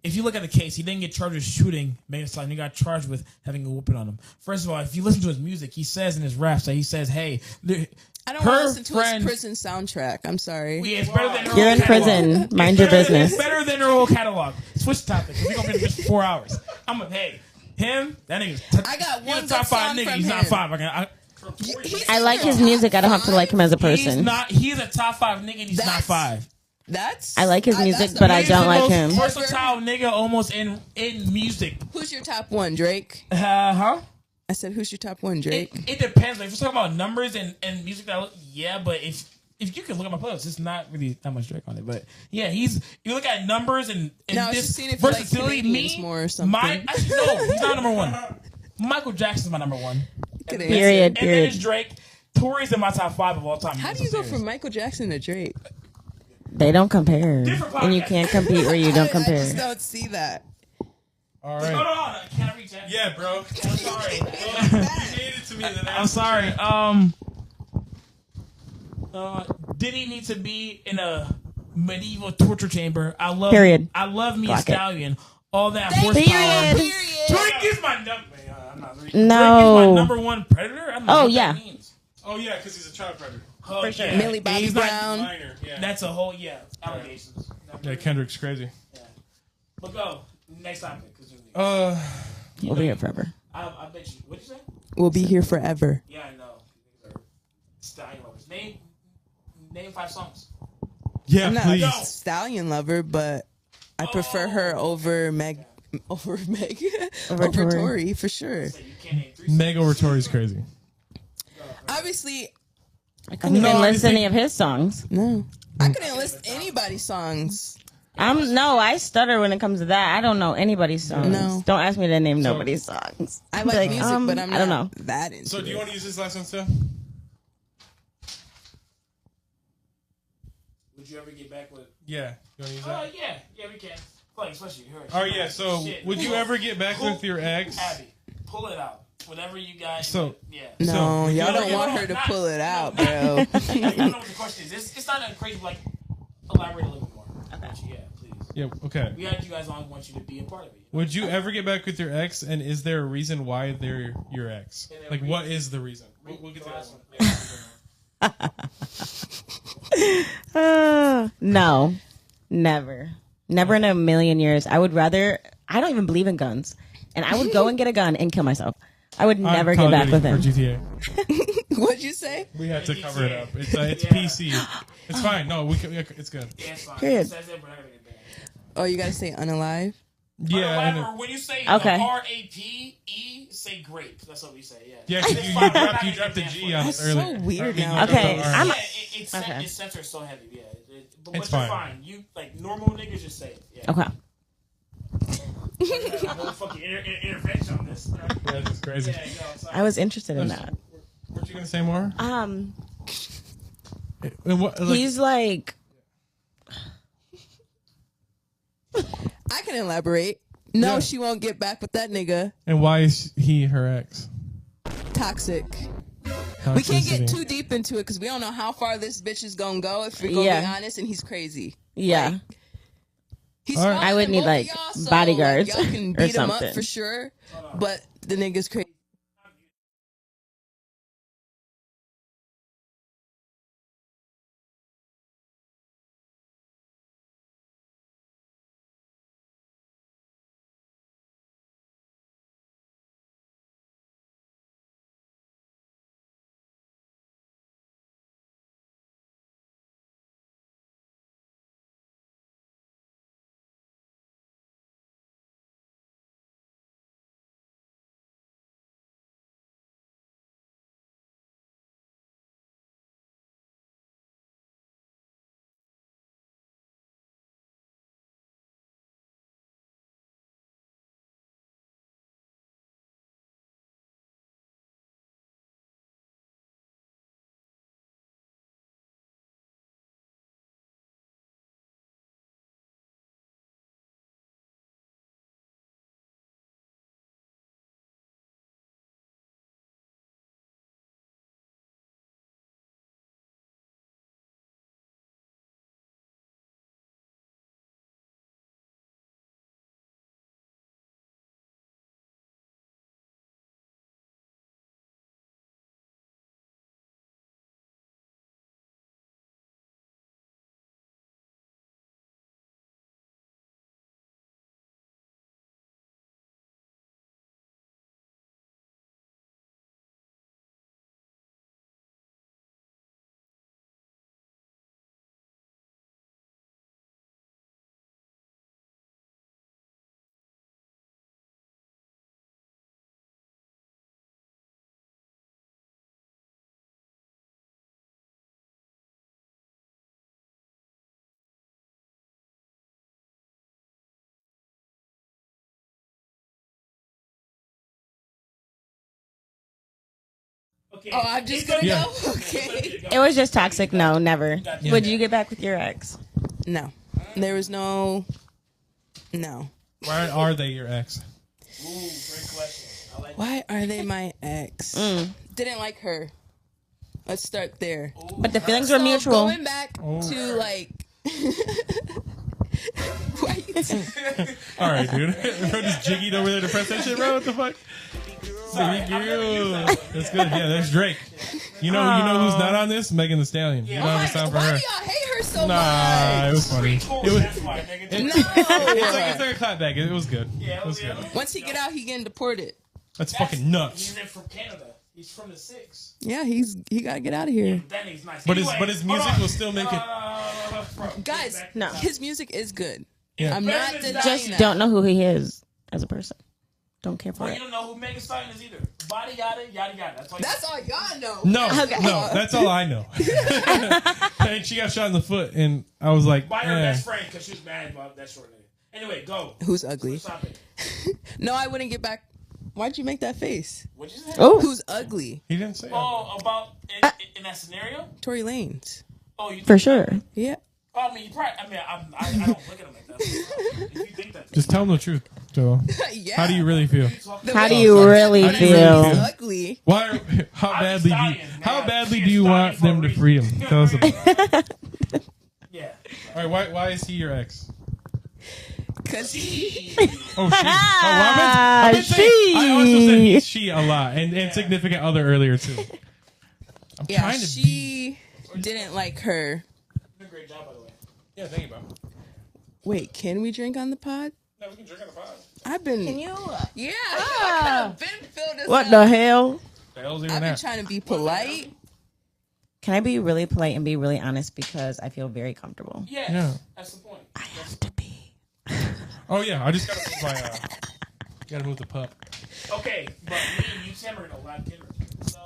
if you look at the case, he didn't get charged with shooting Megan Thee Stallion. He got charged with having a whooping on him. First of all, if you listen to his music, he says in his raps that he says, "Hey, I don't want to listen to his prison soundtrack. I'm sorry. It's better than her You're old in catalog. prison. Mind your business. It's better than her old catalog. Switch topic. We're gonna be just 4 hours. I'm a hey him. That nigga's. I got he's one a top good 5 song nigga. from He's him. not 5. I like his music. I don't have to like him as a He's person. not. He's a top 5 nigga. And he's not 5. That's. I like his music, that's but I He's don't the like most him. versatile nigga almost in music. Who's your top one, Drake? Huh? I said, who's your top one, Drake? It depends. Like, if we're talking about numbers and music, yeah. But if you can look at my playlist, it's not really that much Drake on it. But yeah, you look at numbers and No, I was this just seeing if you like versatility. Canadians more or something. No, he's not number 1. Michael Jackson's my number 1. Good Period. answer. And then Period. it's Drake. Tory's in my top 5 of all time. How do you go from Michael Jackson to Drake? They don't compare, Different and you podcast. can't compete where you don't I compare. just don't see that. All Hold right. on, can I reach that? Yeah, bro. I'm sorry. You made it to me. Then I'm sorry. Did he need to be in a medieval torture chamber? I love. Period. I love me a Clock it. stallion. All that Period. horsepower. Drake is my number. I'm not Drake is No. my number 1 predator. I don't know Oh, what yeah. That means. Oh yeah, because he's a child predator. Oh, For sure. yeah. Millie Bobby He's not- Brown. Minor. Yeah. That's a whole allegations. Yeah, Kendrick's crazy. But go next topic. We'll be here forever. I bet you. What'd you say? We'll be here forever. Yeah, I know. These are stallion lovers. Name 5 songs. Yeah, I'm not please. a stallion lover, but I prefer her over over Tori. Tori for sure. So you can't name 3 Meg over Tory's crazy. Obviously, I couldn't even list any of his songs. no. I couldn't list anybody's songs. No, I stutter when it comes to that. I don't know anybody's songs. No. Don't ask me to name nobody's songs. I like music, but I'm not I don't know. that into So do you it. want to use this last one still? Would you ever get back with? Yeah. You want to use Oh that? yeah, we can. Like, especially her. Oh yeah. So Shit. would you ever get back with your ex? Abby, pull it out. Whatever you guys. So- yeah. No, So, would you y'all ever don't get- want her to pull it out, no, bro. I don't know what the question is. It's not that crazy. Like, elaborate a little bit more. Okay. Yeah, please. Yeah. Okay. We had you guys on. Want you to be a part of it. Would you ever get back with your ex? And is there a reason why they're your ex? And then Like, what is the reason? We'll get to that one. No, never. Never in a million years. I would rather. I don't even believe in guns. And I would go and get a gun and kill myself. I would never I'm get Call of back Duty with for him. GTA. What'd you say? We had to cover it up. It's Yeah. PC. It's fine. No, it's good. Yeah, it's fine. Period. It says it, but I gotta get back. Oh, you gotta say unalive? Yeah. and Or when you say Okay. RAPE, say grape. That's what we say. Yeah. Yeah, 'cause you dropped the G on That's us earlier. so weird I mean, you now. dropped Okay, the R. I'm- Yeah, Okay. it centers so heavy. Yeah, but It's you're fine. fine. You like normal niggas just say it. Yeah. Okay. Fucking intervention on this. Yeah, this is crazy. Yeah, no, sorry. I was interested in that. What you gonna say more? Um, And what, like, he's like, I can elaborate. No, Yeah. she won't get back with that nigga. and why is he her ex? Toxic. We can't get Toxicity. too deep into it because we don't know how far this bitch is gonna go. If we're gonna be Yeah. honest, and he's crazy. yeah. Like, he's All right. smaller I would than need, both of like, y'all, so, bodyguards y'all can or beat him up something. for sure. But the nigga's crazy. Okay. Oh, I'm just gonna Yeah. go. Okay. It was just toxic. No, never. Gotcha. Would you get back with your ex? No, there was no. No. Why are they your ex? Ooh, great question. I like Why are they my ex? Didn't like her. Let's start there. But the feelings were So mutual. going back to like. Why you All right, dude. Bro just jiggied over there to press that shit, bro. What the fuck? Baby girl. That's good. Yeah, that's Drake. You know who's not on this? Megan Thee Stallion. You don't have a sound for why her. do y'all hate her so Nah, it was funny. It was. That's why, nigga. It's like a clapback. It was good. Yeah, It was good. Once he get out, he getting deported. That's fucking nuts. He's in from Canada. He's from the 6. Yeah, he gotta get out of here. That nigga's nice. But Anyway, his music will still make it. Guys, No. his music is good. Yeah. I'm not denying Just that. don't know who he is as a person. Don't care for Well, it. you don't know who Megan Thee Stallion is either. Body yada yada yada. That's all y'all know. No, Okay. no, that's all I know. And she got shot in the foot, and I was like, by her eh. best friend because she was mad about that short nigga. Anyway, go. Who's ugly? Stop it. No, I wouldn't get back. Why'd you make that face? What'd you say? Oh, Who's ugly? He didn't say. Oh, about in that scenario? Tory Lanez. Oh, you for sure. Yeah. Oh, I mean, you probably. I don't look at him like that. If you think that. Just tell him the truth, Joel. Yeah. How do you really feel? How do you really How do you really feel? feel? Ugly. Why? How I'm badly do you? Stallion, How man. badly She do is you want Stallion them for to a free him? Tell us about it. Yeah. All right, why is he your ex? Cause he. Oh, she. Oh, well, I've been saying, I also said She. she a lot, and significant other earlier too. I'm Yeah, trying to. she didn't like her. Did a great job, by the way. Yeah, thank you, bro. Wait, can we drink on the pod? No, we can drink on the pod. I've been. Can you? Yeah, I could have been filled this What up. the hell? The hell's even I've been that? trying to be polite. Can I be really polite and be really honest because I feel very comfortable? Yes. Yeah. That's the point. I have to be. Oh yeah, I just gotta move my. Gotta move the pup. Okay, but me and you, Sam, are gonna live dinner. So,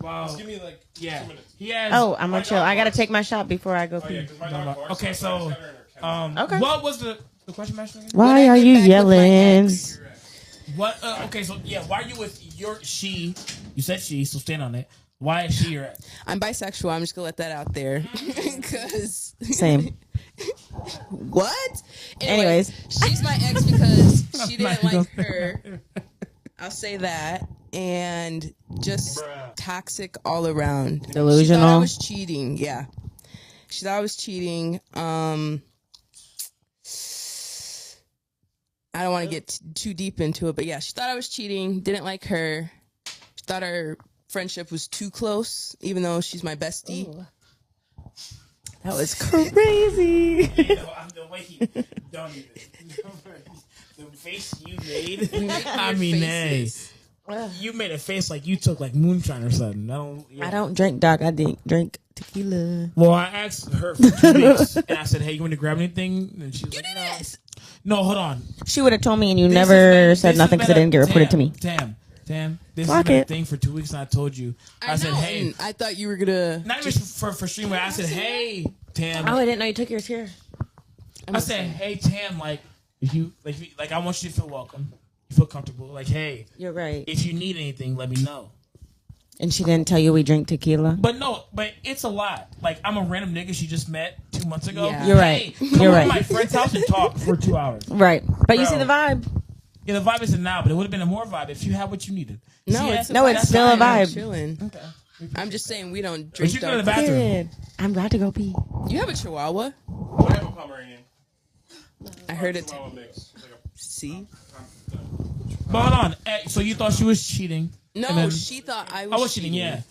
wow. Just give me like Yeah. 2 minutes. He has. Oh, I'm gonna chill. I gotta take my shot before I go Oh yeah, pee. 'cause my dog barks. Okay, so, Okay. what was the question, Master? Again? Why When I are get you back with my yelling? ex, What? Okay, so yeah, why are you with your she? You said she, so stand on it. Why is she your ex? I'm bisexual. I'm just gonna let that out there. Cause Same. what? Anyways. she's my ex because she didn't like her. I'll say that. And just toxic all around. She thought I Delusional. was cheating. Yeah. She thought I was cheating. I don't want to get too deep into it, but yeah, she thought I was cheating. Didn't like her. She thought our friendship was too close, even though she's my bestie. That was crazy. You know, I'm the way you don't even. The face you made. I mean, hey, Faces. you made a face like you took like moonshine or something. I don't drink, dog. I drink tequila. Well, I asked her for 2 weeks, and I said, "Hey, you want to grab anything?" And she was You like, did "No." this. No, hold on. She would have told me, and you This never has said been- nothing this because has it been didn't get reported to me. Tam, this Fuck has been a it. thing for 2 weeks, and I told you. I said, know, "Hey." and I thought you were gonna. Not even for streaming. I said, "Hey, Tam." Oh, I didn't know you took yours here. I said, "Hey, Tam, like if you like, I want you to feel welcome. You feel comfortable. Like, hey, You're right. if you need anything, let me know." And she didn't tell you we drink tequila. But no, but it's a lot. Like, I'm a random nigga she just met 2 months ago. Yeah. You're Hey, right. come You're over right. to my friend's house and talk for 2 hours. Right. But you Bro. see the vibe. Yeah, the vibe isn't now, but it would have been a more vibe if you had what you needed. No, See, it's that's- No, it's that's still a fine. I'm vibe. chilling. Okay. I'm just saying we don't But drink. you go to the dark. bathroom. Period. I'm about to go pee. You have a Chihuahua. I have a Pomeranian. I heard it. Chihuahua mix. It's like See? But hold on. So you thought she was cheating? No, and then- she thought I was. I was cheating, yeah.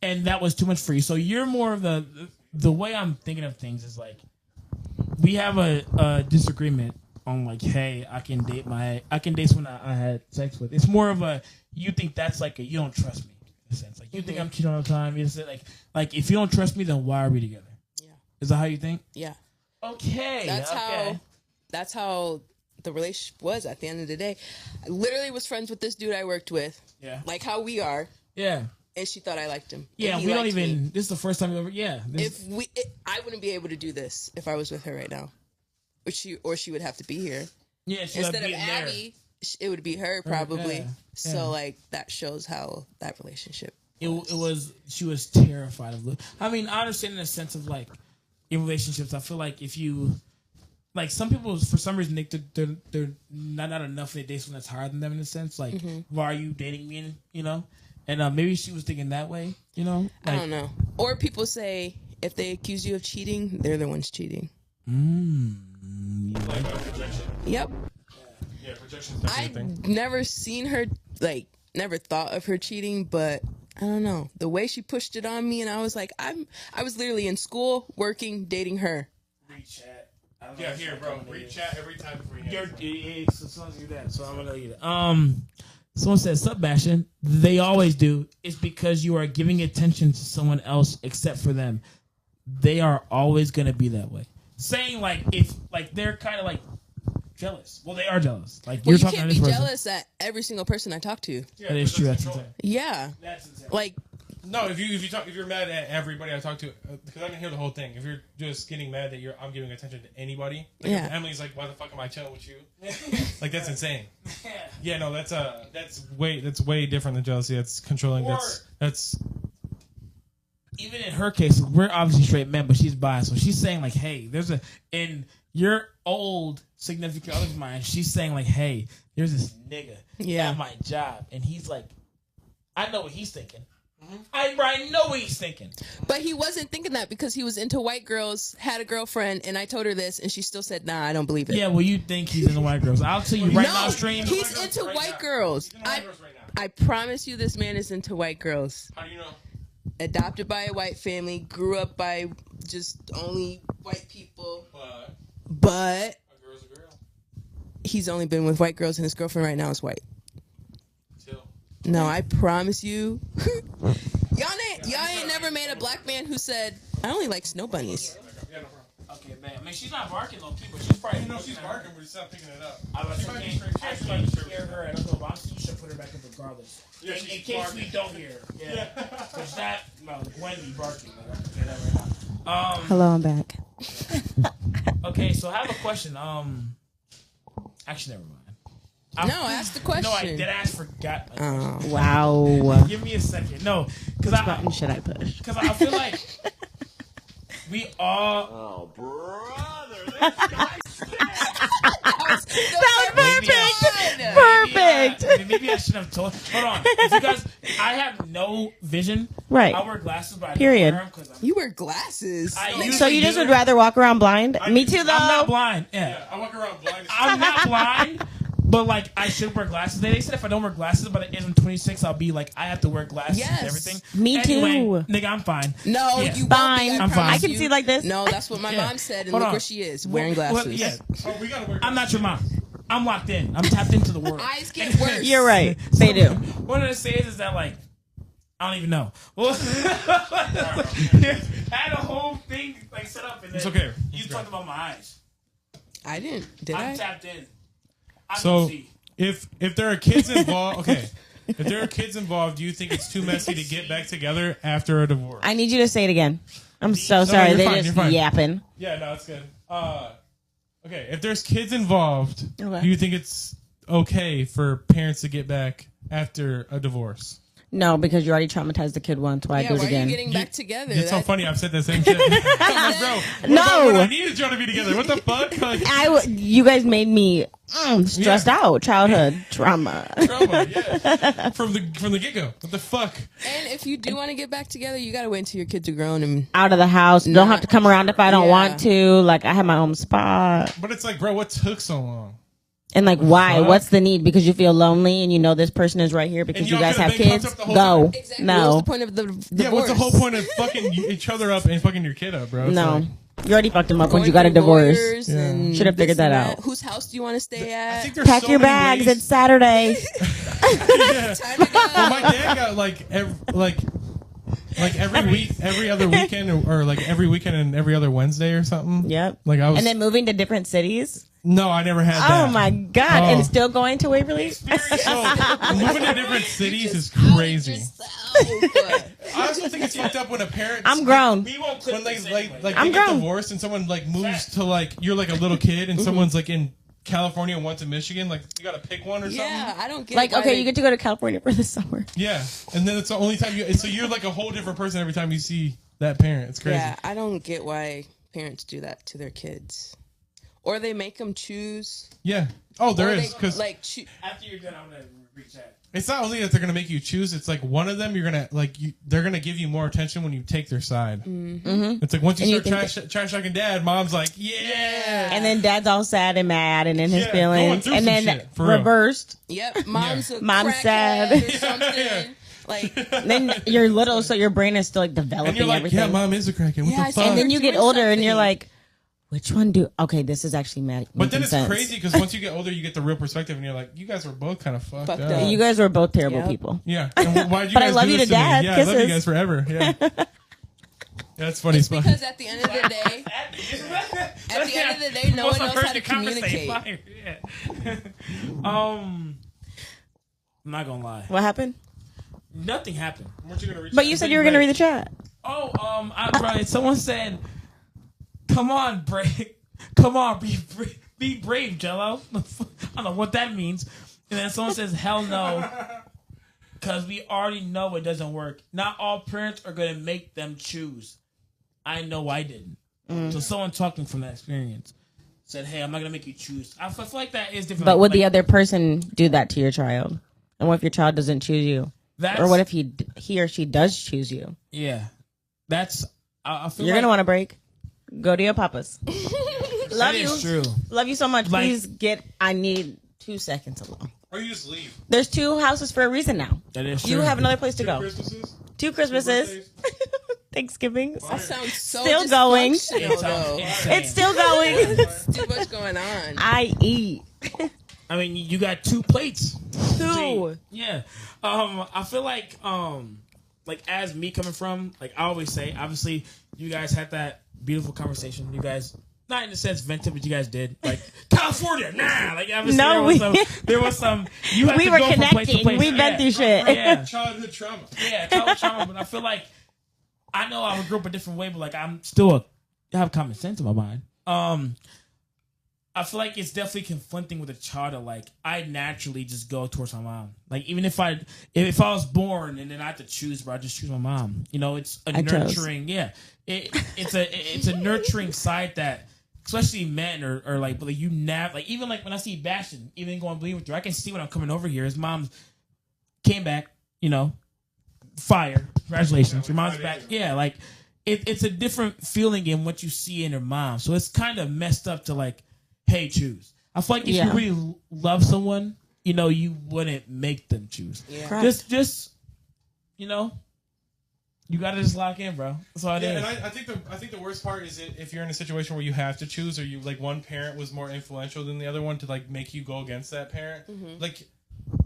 And that was too much for you. So you're more of the way I'm thinking of things is like we have a disagreement on like, hey, I can date someone I had sex with. It's more of a you think that's like a you don't trust me in a sense. Like you think I'm cheating all the time. You say like if you don't trust me, then why are we together? Yeah. Is that how you think? Yeah. Okay. That's how the relationship was at the end of the day. I literally was friends with this dude I worked with. Yeah. Like how we are. Yeah. And she thought I liked him. Yeah, And he we don't liked even. me. This is the first time we ever. Yeah, this, I wouldn't be able to do this if I was with her right now, or she would have to be here yeah. She instead of being there. Abby. It would be her probably. yeah, So yeah. like that shows how that relationship she was terrified of. I mean, I understand in the sense of like in relationships. I feel like if you like some people for some reason they're not enough in dates when that's higher than them in a sense. Like, why are you dating me? You know, and maybe she was thinking that way. You know, I don't know. Or people say if they accuse you of cheating, they're the ones cheating. Like projection. Yep. Yeah, projection's definitely a thing. I've never seen her, like, never thought of her cheating, but I don't know. The way she pushed it on me, and I was like, I was literally in school, working, dating her. Read chat. Yeah, here, bro. Read chat every time before you get So I'm gonna do that. Someone says, "Sup, Bastion." They always do. It's because you are giving attention to someone else except for them. They are always gonna be that way. Saying like if like they're kind of like jealous. Well, they are jealous. Like Well, you're you talking can't to be this person. jealous at every single person I talk to. Yeah, That is true. That's insane. Yeah. That's insane. Like, No, if you're mad at everybody I talk to, because I didn't hear the whole thing. If you're just getting mad that I'm giving attention to anybody, like Yeah. if Emily's like, why the fuck am I chilling with you? Like that's insane. Yeah, no, that's way different than jealousy. That's controlling. Or- That's Even in her case, we're obviously straight men, but she's bi, so she's saying like, "Hey, there's a in your old significant other's mind." She's saying like, "Hey, there's this nigga Yeah. at my job," and he's like, "I know what he's thinking. I know what he's thinking." but he wasn't thinking that because he was into white girls, had a girlfriend, and I told her this, and she still said, "Nah, I don't believe it." Yeah, well, you think he's into white girls? I'll tell you right no, now, stream. he's into white girls. I promise you, this man is into white girls. how do you know? Adopted by a white family, grew up by just only white people, but A girl's a girl. he's only been with white girls, and his girlfriend right now is white. Still. No, I promise you. y'all ain't never met a black man who said, "I only like snow bunnies." Yeah, no problem. Okay, man. I mean, she's not barking low key, but she's probably. No, she's barking, but she's not picking it up. I was She might be thinking, straight- I she might be straight- hear her, and I thought, well, you should put her back up regardless. Yeah, in she's case barking. we don't hear her. Yeah. Because that, no, Wendy barking. Like, I can say that right now. Hello, I'm back. Okay, so I have a question. Actually, never mind. No, ask the question. No, I did ask. Forgot. My question. Wow. Give me a second. No, because Which button should I push? Because I feel like we all. Oh, brother. Perfect. Maybe I should have told. Hold on. If you guys, I have no vision. Right. I wear glasses, but I Period. don't wear them 'cause You wear glasses. I So usually you just do. would rather walk around blind? Me too, though. I'm not blind. Yeah. I walk around blind. I'm not blind. But like I should wear glasses. They said if I don't wear glasses by the age of 26, I'll be like I have to wear glasses Yes. and everything. Me Anyway, too. nigga, I'm fine. No, Yeah. you Fine. won't be. I'm fine. promise I can you. see like this. No, that's what my Yeah. mom said, and Hold look on. where she is, wearing Well, glasses. Oh, we gotta wear. I'm not your mom. I'm locked in. I'm tapped into the world. Eyes get worse. You're right. They do. One of the sayings is that like I don't even know. Well, I had a whole thing like set up and then It's okay. You It's talked about my eyes. I didn't. Did I'm I? tapped in. I can So see. if there are kids involved, okay. If there are kids involved, do you think it's too messy to get back together after a divorce? I need you to say it again. I'm so No, sorry. you're They fine, just you're fine. yapping. Yeah, no, it's good. Okay, if there's kids involved, Okay. do you think it's okay for parents to get back after a divorce? No, because you already traumatized the kid once. Why Yeah, do it why are again? you getting back together? It's so That- funny. I've said the same shit. I'm like, bro, what No. about when I needed y'all to be together? What the fuck? Like, You guys made me stressed out. Childhood trauma. trauma, yeah. From the get go. What the fuck? And if you do want to get back together, you gotta wait until your kids are grown and Out of the house. Don't have to come around if I don't Yeah. want to. Like I have my own spot. But it's like, bro, what took so long? And like, why? fuck? What's the need? Because you feel lonely and you know this person is right here because And you y'all guys have could've been kids. cuffed up the whole Go. time. exactly. What's No. the point of the divorce? Yeah, what's the whole point of fucking each other up and fucking your kid up, bro? It's No. like- You already fucked him up when Going you got a through divorce. lawyers Yeah. and Should have figured this and that out. Whose house do you want to stay I at? think there's Pack so your many bags. ways- It's Saturday. Yeah. Time to go. Well, my dad got like every week, every other weekend, or like every weekend and every other Wednesday or something. Yep. Like I was. And then moving to different cities. No, I never had that. Oh my God. Oh. And still going to Waverly? So moving to different cities is crazy. I also think it's fucked up when a parent. I'm grown. We won't clip When this they anyway. like I'm they get grown. divorced and someone like moves to like you're like a little kid and someone's like in California and one to Michigan. Like you got to pick one or something. Yeah, I don't get Like, why okay, they- you get to go to California for the summer. Yeah, and then it's the only time so you're like a whole different person every time you see that parent. It's crazy. Yeah, I don't get why parents do that to their kids, or they make them choose. Yeah. Oh, there or is they, because like After you're done, I'm gonna reach out. it's not only that they're gonna make you choose. It's like one of them you're gonna they're gonna give you more attention when you take their side. Mm-hmm. It's like once you And you start think trash talking dad, mom's like, yeah. And then dad's all sad and mad and in his Yeah, going feelings. through And some then shit, for real. reversed. yep, mom's a Mom's crackhead sad. or something. Like, Then you're little, so your brain is still like And developing you're like, everything. yeah, mom is a crackhead. What Yeah, the fuck? And then you get doing older and you're something. like, which one do? Okay, this is actually mad. But then making it's sense. crazy because once you get older, you get the real perspective, and you're like, you guys were both kind of fucked Fucked up. up. You guys were both terrible Yep. people. Yeah. And why'd you But I guys love do you this to me? death. Yeah, I love you Kisses. guys forever. Yeah. That's funny. it's Spot. because at the end of the day, at the end of the day, no one knows how to communicate. Yeah. I'm not gonna lie. What happened? Nothing happened. Weren't you gonna reach But out? you said you were going to read the chat. Oh, bro, someone said, "Come on, brave, come on, be brave, Jello." I don't know what that means. And then someone says, "Hell no," because we already know it doesn't work. Not all parents are gonna make them choose. I know I didn't. So someone talking from that experience said, "Hey, I'm not gonna make you choose." I feel like that is different. But would the Like, other person do that to your child? And what if your child doesn't choose you? that's, Or what if he or she does choose you? Yeah, that's. I feel You're like going to want to break. Go to your papas. Love that you. is true. Love you so much. Like- Please I need 2 seconds alone. Or you just leave. There's 2 houses for a reason now. That is true. You have another place to go. Christmases. 2 Christmases. birthdays. Thanksgiving. That sounds so Still going. dysfunctional, though. It's still going. It's too much going on. I eat. I mean, you got 2 plates. 2. Yeah. I feel like as me coming from, like I always say, obviously you guys had that beautiful conversation. You guys, not in the sense vented, but you guys did. Like California, nah. Like obviously No, there was some. You had We to were go from place to connecting. place. We've been through shit. Yeah, Childhood trauma. yeah, childhood trauma. But I feel like I know I grew up a different way, but like I'm still I have common sense in my mind. I feel like it's definitely conflicting with a child. That, like I naturally just go towards my mom. Like even if I was born and then I had to choose, bro, I just choose my mom. You know, it's a I chose. nurturing. Yeah, it's a nurturing side that, especially men or like, but like you like even like when I see Bastion, even going bleed with her, I can see when I'm coming over here. His mom came back. You know, fire. Congratulations, your mom's back. Yeah, like it's a different feeling in what you see in her mom. So it's kind of messed up to like. Hey, choose. I feel like if you really love someone, you know, you wouldn't make them choose. Yeah. Just, you know, you gotta just lock in, bro. That's all it Yeah, is. and I think the worst part is if you're in a situation where you have to choose, or you like one parent was more influential than the other one to like make you go against that parent. Like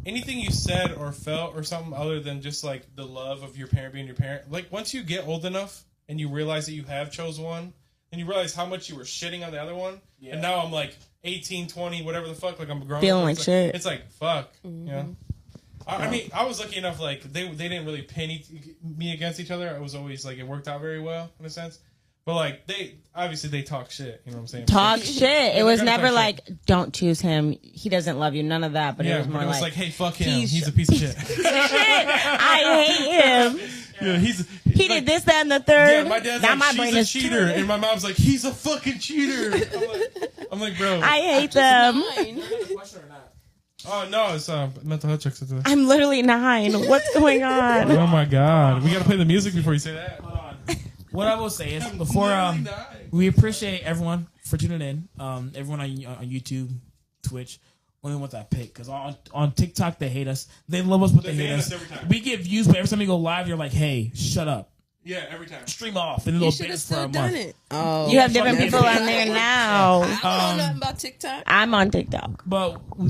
anything you said or felt or something other than just like the love of your parent being your parent. Like once you get old enough and you realize that you have chose one, and you realize how much you were shitting on the other one, and now I'm like 18, 20, whatever the fuck, like I'm grown. Feeling like it's shit. It's like fuck, you know. I mean, I was lucky enough. Like they didn't really pin me against each other. I was always like it worked out very well in a sense. But like they obviously talk shit. You know what I'm saying? Talk shit. Yeah, It was they gotta never talk like, don't choose him. He doesn't love you. None of that. But yeah, it was more but it was like, hey, fuck him. he's He's a piece of shit. I hate him. Yeah, He did this, that, and the third. Yeah, my dad's now like, my she's brain a is cheater, and my mom's like, he's a fucking cheater. I'm like, bro. I hate them. Mine. Oh no, it's mental health checks today. I'm literally 9. What's going on? Oh my god, we gotta play the music before you say that. Hold on. What I will say is before we appreciate everyone for tuning in. Everyone on YouTube, Twitch. Only ones I pick because on TikTok they hate us. They love us, but they hate ban us. us every time. We get views, but every time we go live, you're like, "Hey, shut up, Yeah, every time. stream off," and You they'll should ban have us for still a done month. it. Oh, You have different fuck people yeah. on there now. I don't know nothing about TikTok. I'm on TikTok. But we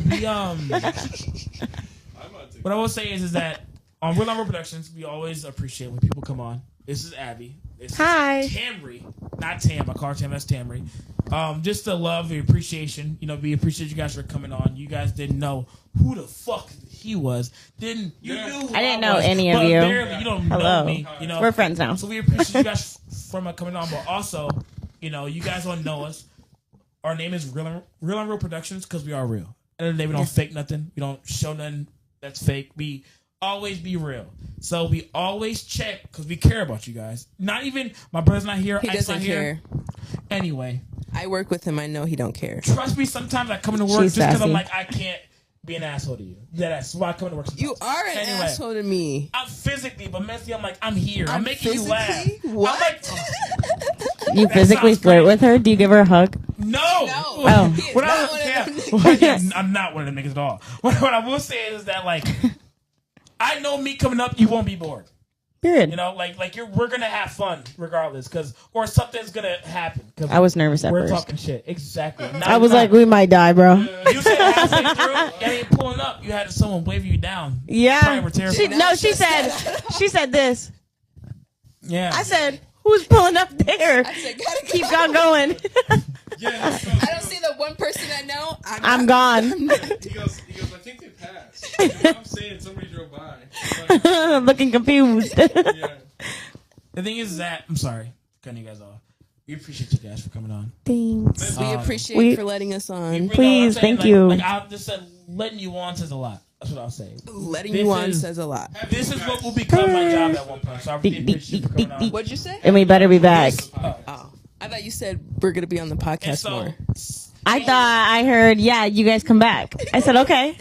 what I will say is that on Real Number Productions, we always appreciate when people come on. This is Abby. This Hi. is Tamry, not Tam. I call her Tam. That's Tamry. Just the love, the appreciation. You know, we appreciate you guys for coming on. You guys didn't know who the fuck he was. Didn't you? Yeah. Knew who I didn't know was, any of but you. Barely, you don't Hello. know me. You know, We're friends now. so we appreciate you guys from coming on. But also, you know, you guys don't know us. our name is Real and Real Productions because we are real. At the end of the day, we don't fake nothing. We don't show nothing that's fake. We always be real. So we always check because we care about you guys. Not even my brother's not here. He Ike's doesn't not care. here. Anyway, I work with him. I know he don't care. trust me. Sometimes I come into work She's just because I'm sassy. like I can't be an asshole to you. That's why I come into work. Sometimes. You are an Anyway. asshole to me. I'm physically, but mentally, I'm like I'm here. I'm making you laugh. physically? What? I'm like, You physically sounds flirt crazy. with her? Do you give her a hug? no. Oh. He is What not I, one of yeah, them well, niggas. yeah, I'm not one of them niggas at all. What I will say is that like, I know me coming up, you won't be bored. Period. You know, like we're gonna have fun regardless, or something's gonna happen. 'Cause I was nervous at we're first. talking shit. Exactly. Now I was you're like, not. we might die, bro. You said halfway through, and ain't pulling up. You had someone wave you down. Yeah. Probably were terrified. She said this. Yeah. I said, who's pulling up there? I said, gotta Keep go. on going. Yeah, I don't see the one person I know. I'm gone. he goes, I think they passed. You know what I'm saying? Somebody drove by. Like, Looking confused. yeah. The thing is that I'm sorry, cutting you guys off. We appreciate you guys for coming on. Thanks. We appreciate we- you for letting us on. You know what I'm Please, saying? thank Like- you. Like I just said, letting you on says a lot. That's what I'll say. Letting This you on is- says a lot. This is what will become my job at one point. So I really appreciate you for coming on. What'd you say? And we better be back. Oh, I thought you said we're gonna be on the And podcast so, more. I thought I heard, yeah, you guys come back. I said, okay.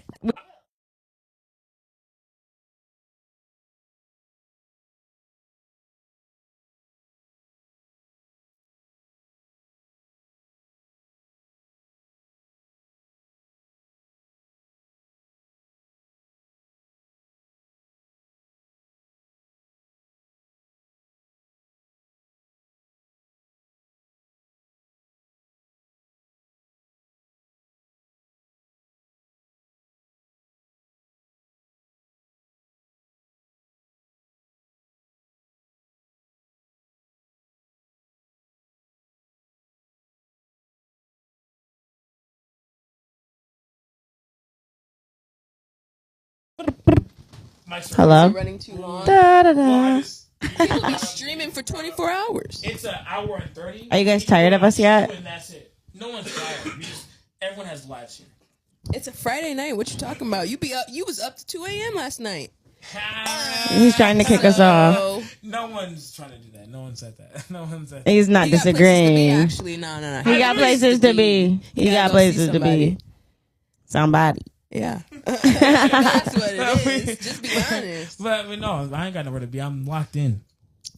Hello? Running too long. Da, da, da. People be streaming for 24 hours. it's an hour and 30. Are you guys tired of us yet? And that's it. No one's tired. Everyone has lives here. It's a Friday night. What you talking about? You be up. You was up to 2 a.m. last night. He's trying to kick us off. So, No one's trying to do that. No one said that. No one said that. He's not he got places to be, disagreeing. actually, no. He got places to be. He Yeah, got go see places to somebody. be. Somebody. Yeah, that's what it is. Just be honest. But no, I ain't got nowhere to be. I'm locked in.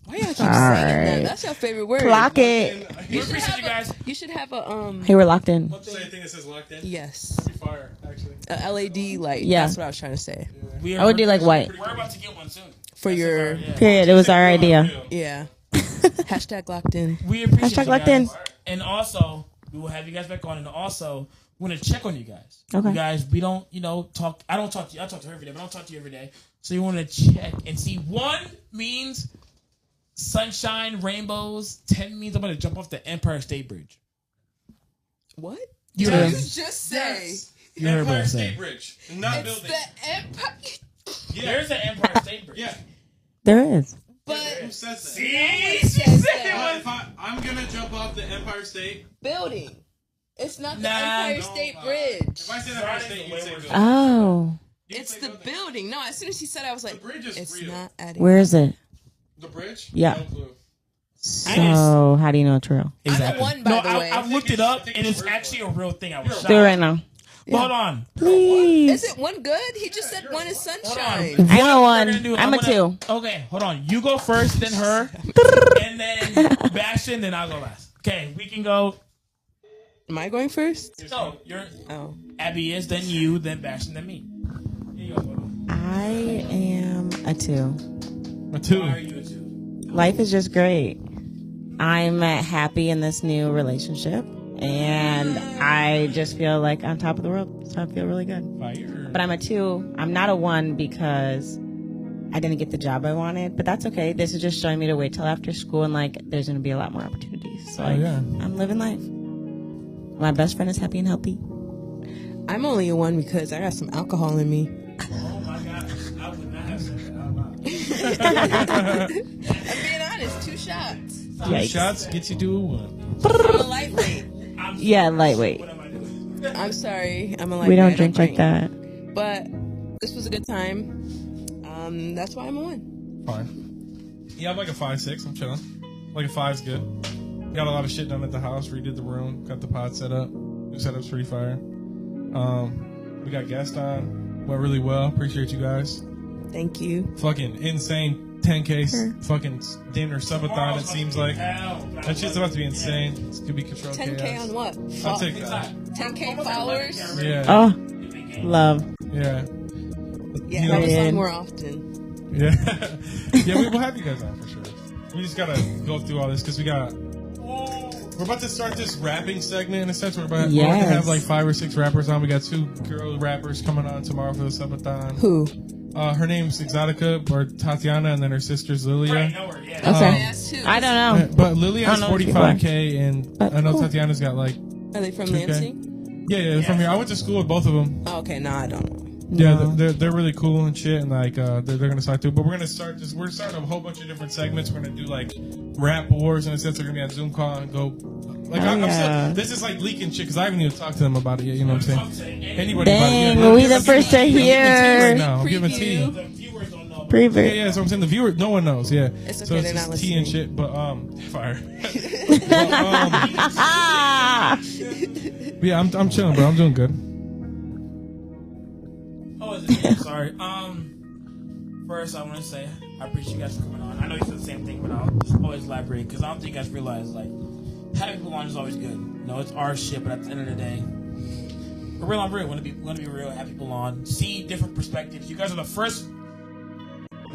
Why y'all keep saying Alright. that? That's your favorite word. Clock it. We appreciate you guys. You should have a Hey, we're locked in. Say anything that says locked in? yes, Be fire, actually. a LED light. Yeah. That's what I was trying to say. We I would do like white. We're about to get one soon. For your Period. It was our idea. yeah. Hashtag locked in. We appreciate Hashtag you locked guys. in. And also, we will have you guys back on. And also, we want to check on you guys. Okay. You guys, we don't, talk. I don't talk to you. I talk to her every day, but I don't talk to you every day. So you want to check and see. 1 means sunshine, rainbows. 10 means I'm going to jump off the Empire State Bridge. What? You Did heard you me. just say? You heard what I Empire said. State Bridge. Not It's building. the Empire. There's an Empire State Bridge. Yeah. There is. But Who says that? See? says that. If I'm gonna jump off the Empire State. building. It's not the Nah, Empire no, State Bridge. If I said Empire State, you'd say building. Oh. It's the building. No, as soon as he said, I was like, The bridge is it's real. not adding. Where is it? The bridge? Yeah. No clue. So, how do you know it's real? I'm one, by the way. I've looked it up, I think and it's it's real. actually a real thing. I was shocked. Do it right now. But hold on. Please. Is it one good? He just said one is sunshine. I know What we're one. gonna do, I'm a gonna- 2. Okay, hold on. You go first, then her, and then Bastion, then I'll go last. Okay, we can go. Am I going first? So you're Oh. Abby is, then you, then Bastion, then me. Here you go. Bubba. I am a 2. A 2. Why are you a 2? Life is just great. I'm happy in this new relationship. And I just feel like on top of the world. So I feel really good. Fire. But I'm a 2. I'm not a 1 because I didn't get the job I wanted. But that's okay. This is just showing me to wait till after school. And like, there's going to be a lot more opportunities. So like, yeah. I'm living life. My best friend is happy and healthy. I'm only a 1 because I got some alcohol in me. Oh my God, I would not have said that out loud. I'm being honest, 2 shots. Yikes. Shots gets you to a 1. I'm a lightweight. I'm Yeah, lightweight. What am I doing? I'm sorry. I'm a light We don't man, I drink like that. But this was a good time. That's why I'm a 1. Fine. Yeah, I'm like a 5'6". I'm chilling. Like a 5's good. Got a lot of shit done at the house. Redid the room. Got the pod set up. New setup's pretty fire. We got guests on. Went really well. Appreciate you guys. Thank you. Fucking insane 10K fucking dinner subathon, it seems like. That shit's about to be insane. It's gonna be controlled 10K chaos. on what? I'll take that. 10K followers? Yeah. Oh, love. Yeah. Yeah, You have know- us on Period. more often. Yeah. Yeah, we will have you guys on for sure. We just gotta go through all this because we're about to start this rapping segment in a sense. We're about to Yes. have like 5 or 6 rappers on. We got 2 girl rappers coming on tomorrow for the subathon. Who? Her name's Exotica or Tatiana, and then her sister's Lilia. Right, know her, yeah. Okay. That's who. I don't know. But Lilia has I don't know these 45K, and But I know cool. Tatiana's got like Are they from 2K. Lansing? Yeah, they're from here. I went to school with both of them. Oh, okay, no, I don't know. Yeah, No. they're really cool and shit, and like they're gonna start through. But we're gonna start this. We're starting a whole bunch of different segments. We're gonna do like rap wars in a sense. They're gonna be on Zoom call and go. Like Oh, I'm yeah. still. This is like leaking shit because I haven't even talked to them about it yet. You know what I'm saying? Anybody Dang, about it? we Yeah, the I'm first to giving tea hear. right now. I'm giving tea. Preview. The viewers don't know. Preview. Yeah, so I'm saying the viewer, no one knows. Yeah, It's okay, so it's they're not just tea and listening. shit. But fire. But, yeah, I'm chilling, bro. I'm doing good. Oh, is it? Yeah, sorry. First, I want to say I appreciate you guys for coming on. I know you said the same thing, but I'll just always elaborate because I don't think you guys realize like having people on is always good. No, it's our shit, but at the end of the day, we're real on real. Want to be real, have people on, see different perspectives. You guys are the first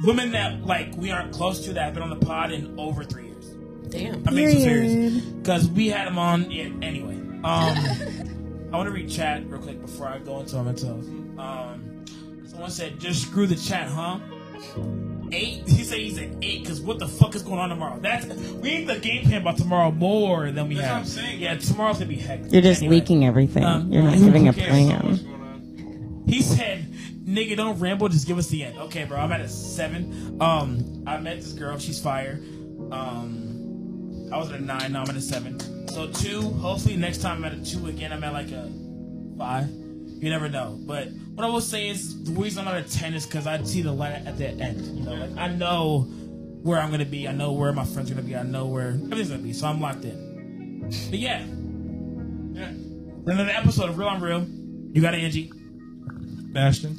women that like we aren't close to that have been on the pod in over 3 years. Damn. I'm being so serious Period. because we had them on. Yeah, anyway, I want to read chat real quick before I go into them. Someone said, "Just screw the chat, huh?" 8. He said he's at 8 because what the fuck is going on tomorrow? We need the game plan about tomorrow more than we That's have. what I'm saying. Yeah, tomorrow's gonna be hectic. You're just Anyway, leaking everything. You're not who giving a Who cares so much plan. going on? He said, "Nigga, don't ramble. Just give us the end." Okay, bro. I'm at a 7. I met this girl. She's fire. I was at a 9. Now I'm at a 7. So 2. Hopefully next time I'm at a 2 again. I'm at like a 5. You never know. But what I will say is the reason I'm at a 10 is because I see the light at the end. You know, like I know where I'm gonna be. I know where my friends are gonna be. I know where everything's gonna be. So I'm locked in. But yeah. Another episode of Real on Real. You got it, Angie. Bastion.